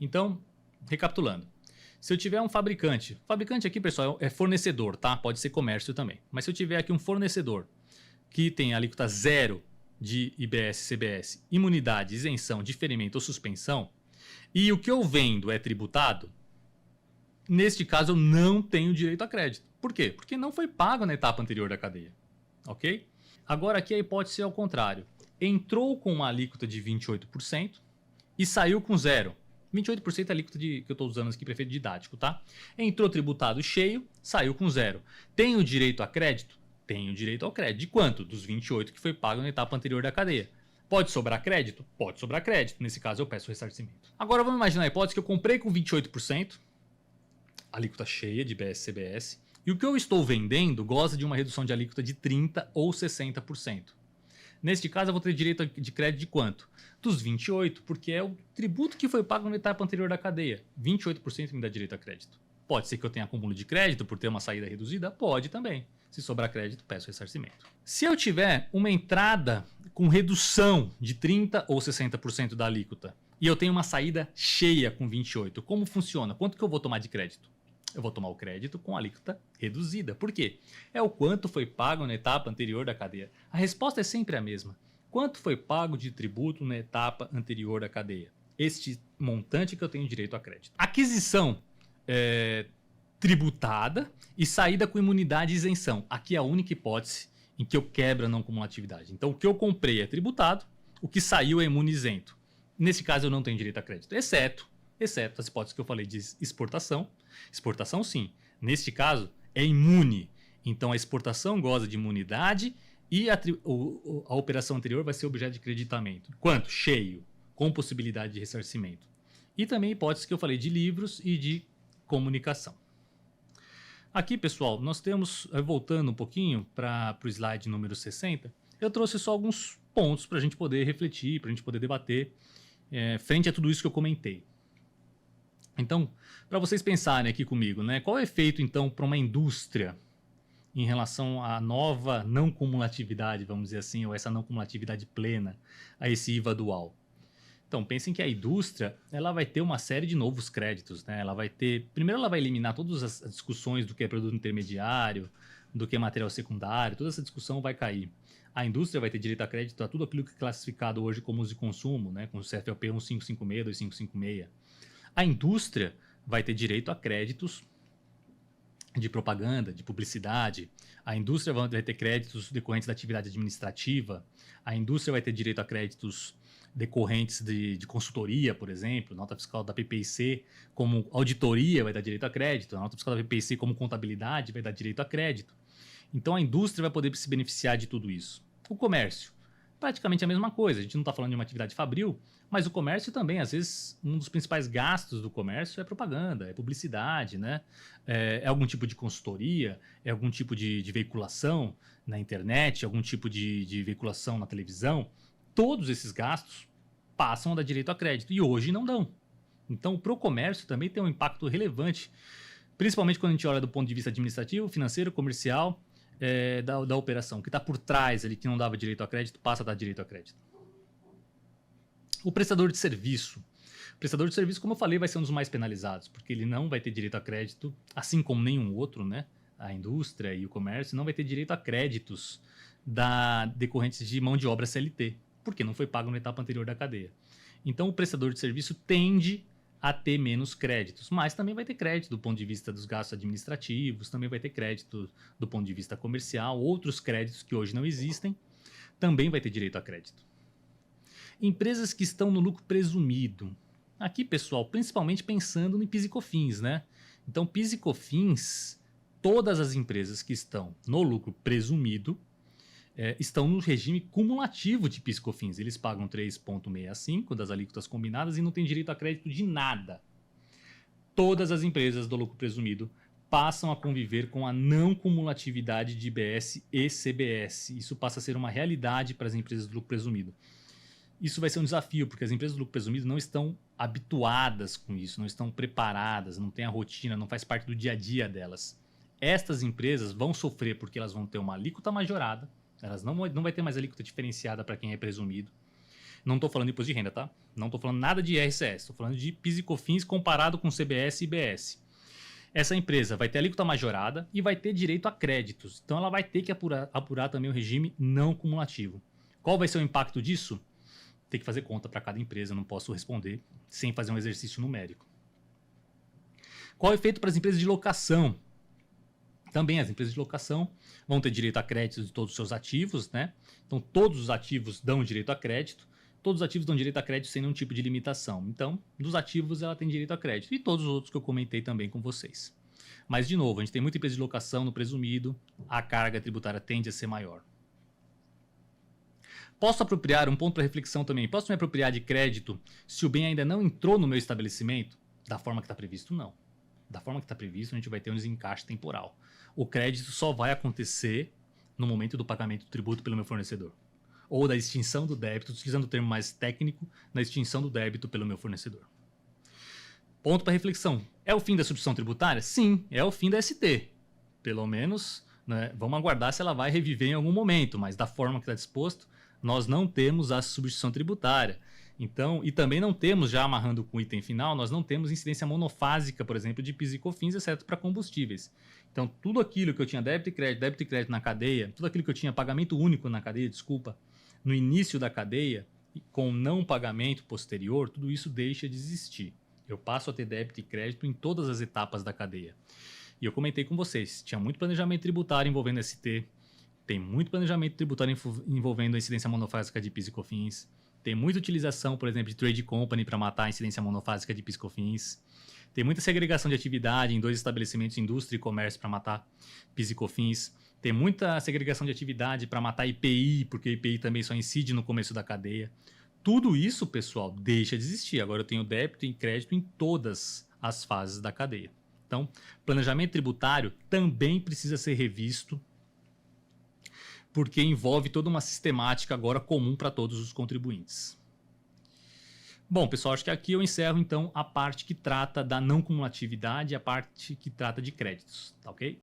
Speaker 1: Então, recapitulando. Se eu tiver um fabricante aqui, pessoal, é fornecedor, tá? Pode ser comércio também. Mas se eu tiver aqui um fornecedor que tem alíquota zero de IBS, CBS, imunidade, isenção, diferimento ou suspensão, e o que eu vendo é tributado, neste caso eu não tenho direito a crédito. Por quê? Porque não foi pago na etapa anterior da cadeia. Ok? Agora aqui a hipótese é ao contrário. Entrou com uma alíquota de 28% e saiu com zero. 28% é a alíquota que eu estou usando aqui para efeito didático, tá? Entrou tributado cheio, saiu com zero. Tenho direito a crédito? Tenho direito ao crédito. De quanto? Dos 28 que foi pago na etapa anterior da cadeia. Pode sobrar crédito? Pode sobrar crédito. Nesse caso, eu peço ressarcimento. Agora, vamos imaginar a hipótese que eu comprei com 28%, alíquota cheia de IBS e CBS, e o que eu estou vendendo goza de uma redução de alíquota de 30% ou 60%. Neste caso, eu vou ter direito de crédito de quanto? Dos 28%, porque é o tributo que foi pago na etapa anterior da cadeia. 28% me dá direito a crédito. Pode ser que eu tenha acúmulo de crédito por ter uma saída reduzida? Pode também. Se sobrar crédito, peço ressarcimento. Se eu tiver uma entrada com redução de 30% ou 60% da alíquota e eu tenho uma saída cheia com 28%, como funciona? Quanto que eu vou tomar de crédito? Eu vou tomar o crédito com alíquota reduzida. Por quê? É o quanto foi pago na etapa anterior da cadeia. A resposta é sempre a mesma. Quanto foi pago de tributo na etapa anterior da cadeia? Este montante que eu tenho direito a crédito. Aquisição tributada e saída com imunidade e isenção. Aqui é a única hipótese em que eu quebro a não cumulatividade. Então, o que eu comprei é tributado, o que saiu é imune isento. Nesse caso, eu não tenho direito a crédito, exceto as hipóteses que eu falei de exportação. Exportação, sim. Neste caso, é imune. Então, a exportação goza de imunidade e a operação anterior vai ser objeto de creditamento. Quanto? Cheio, com possibilidade de ressarcimento. E também hipóteses que eu falei de livros e de comunicação. Aqui, pessoal, nós temos, voltando um pouquinho para o slide número 60, eu trouxe só alguns pontos para a gente poder refletir, para a gente poder debater frente a tudo isso que eu comentei. Então, para vocês pensarem aqui comigo, né, qual é o efeito, então, para uma indústria em relação à nova não cumulatividade, vamos dizer assim, ou essa não cumulatividade plena, a esse IVA dual? Então, pensem que a indústria ela vai ter uma série de novos créditos, né? Primeiro, ela vai eliminar todas as discussões do que é produto intermediário, do que é material secundário, toda essa discussão vai cair. A indústria vai ter direito a crédito a tudo aquilo que é classificado hoje como uso e consumo, né? Com o CFLP 1556, 2556. A indústria vai ter direito a créditos de propaganda, de publicidade. A indústria vai ter créditos decorrentes da atividade administrativa. A indústria vai ter direito a créditos decorrentes de consultoria, por exemplo. Nota fiscal da PPIC como auditoria vai dar direito a crédito. A nota fiscal da PPIC como contabilidade vai dar direito a crédito. Então a indústria vai poder se beneficiar de tudo isso. O comércio, praticamente a mesma coisa. A gente não está falando de uma atividade fabril, mas o comércio também, às vezes, um dos principais gastos do comércio é propaganda, é publicidade, né? É algum tipo de consultoria, é algum tipo de veiculação na internet, algum tipo de veiculação na televisão. Todos esses gastos passam a dar direito a crédito e hoje não dão. Então, para o comércio também tem um impacto relevante, principalmente quando a gente olha do ponto de vista administrativo, financeiro, comercial, da operação, que está por trás ali, que não dava direito a crédito, passa a dar direito a crédito. O prestador de serviço. O prestador de serviço, como eu falei, vai ser um dos mais penalizados, porque ele não vai ter direito a crédito, assim como nenhum outro, né? A indústria e o comércio não vai ter direito a créditos decorrentes de mão de obra CLT, porque não foi pago na etapa anterior da cadeia. Então, o prestador de serviço tende a ter menos créditos, mas também vai ter crédito do ponto de vista dos gastos administrativos, também vai ter crédito do ponto de vista comercial, outros créditos que hoje não existem, também vai ter direito a crédito. Empresas que estão no lucro presumido. Aqui, pessoal, principalmente pensando no PIS e COFINS, né? Então, PIS e COFINS, todas as empresas que estão no lucro presumido estão no regime cumulativo de PIS e COFINS. Eles pagam 3,65 das alíquotas combinadas e não têm direito a crédito de nada. Todas as empresas do lucro presumido passam a conviver com a não cumulatividade de IBS e CBS. Isso passa a ser uma realidade para as empresas do lucro presumido. Isso vai ser um desafio, porque as empresas do lucro presumido não estão habituadas com isso, não estão preparadas, não têm a rotina, não faz parte do dia a dia delas. Estas empresas vão sofrer porque elas vão ter uma alíquota majorada, elas não vai ter mais alíquota diferenciada para quem é presumido. Não estou falando de imposto de renda, tá? Não estou falando nada de IRCS, estou falando de PIS e COFINS comparado com CBS e IBS. Essa empresa vai ter alíquota majorada e vai ter direito a créditos, então ela vai ter que apurar também o regime não cumulativo. Qual vai ser o impacto disso? Tem que fazer conta para cada empresa, eu não posso responder sem fazer um exercício numérico. Qual é o efeito para as empresas de locação? Também as empresas de locação vão ter direito a crédito de todos os seus ativos, né? Então, todos os ativos dão direito a crédito, todos os ativos dão direito a crédito sem nenhum tipo de limitação. Então, dos ativos ela tem direito a crédito e todos os outros que eu comentei também com vocês. Mas, de novo, a gente tem muita empresa de locação no presumido, a carga tributária tende a ser maior. Posso apropriar, um ponto para reflexão também, posso me apropriar de crédito se o bem ainda não entrou no meu estabelecimento? Da forma que está previsto, não. Da forma que está previsto, a gente vai ter um desencaixe temporal. O crédito só vai acontecer no momento do pagamento do tributo pelo meu fornecedor. Ou da extinção do débito, utilizando o termo mais técnico, na extinção do débito pelo meu fornecedor. Ponto para reflexão. É o fim da substituição tributária? Sim, é o fim da ST. Pelo menos, né, vamos aguardar se ela vai reviver em algum momento, mas da forma que está disposto, nós não temos a substituição tributária. Então, e também não temos, já amarrando com o item final, nós não temos incidência monofásica, por exemplo, de PIS e COFINS, exceto para combustíveis. Então, tudo aquilo que eu tinha débito e crédito na cadeia, tudo aquilo que eu tinha pagamento único na cadeia, no início da cadeia, com não pagamento posterior, tudo isso deixa de existir. Eu passo a ter débito e crédito em todas as etapas da cadeia. E eu comentei com vocês, tinha muito planejamento tributário envolvendo ST, tem muito planejamento tributário envolvendo a incidência monofásica de PIS e COFINS. Tem muita utilização, por exemplo, de trade company para matar a incidência monofásica de PIS e COFINS. Tem muita segregação de atividade em 2 estabelecimentos, indústria e comércio, para matar PIS e COFINS. Tem muita segregação de atividade para matar IPI, porque IPI também só incide no começo da cadeia. Tudo isso, pessoal, deixa de existir. Agora eu tenho débito e crédito em todas as fases da cadeia. Então, planejamento tributário também precisa ser revisto, porque envolve toda uma sistemática agora comum para todos os contribuintes. Bom, pessoal, acho que aqui eu encerro então a parte que trata da não cumulatividade e a parte que trata de créditos, tá ok?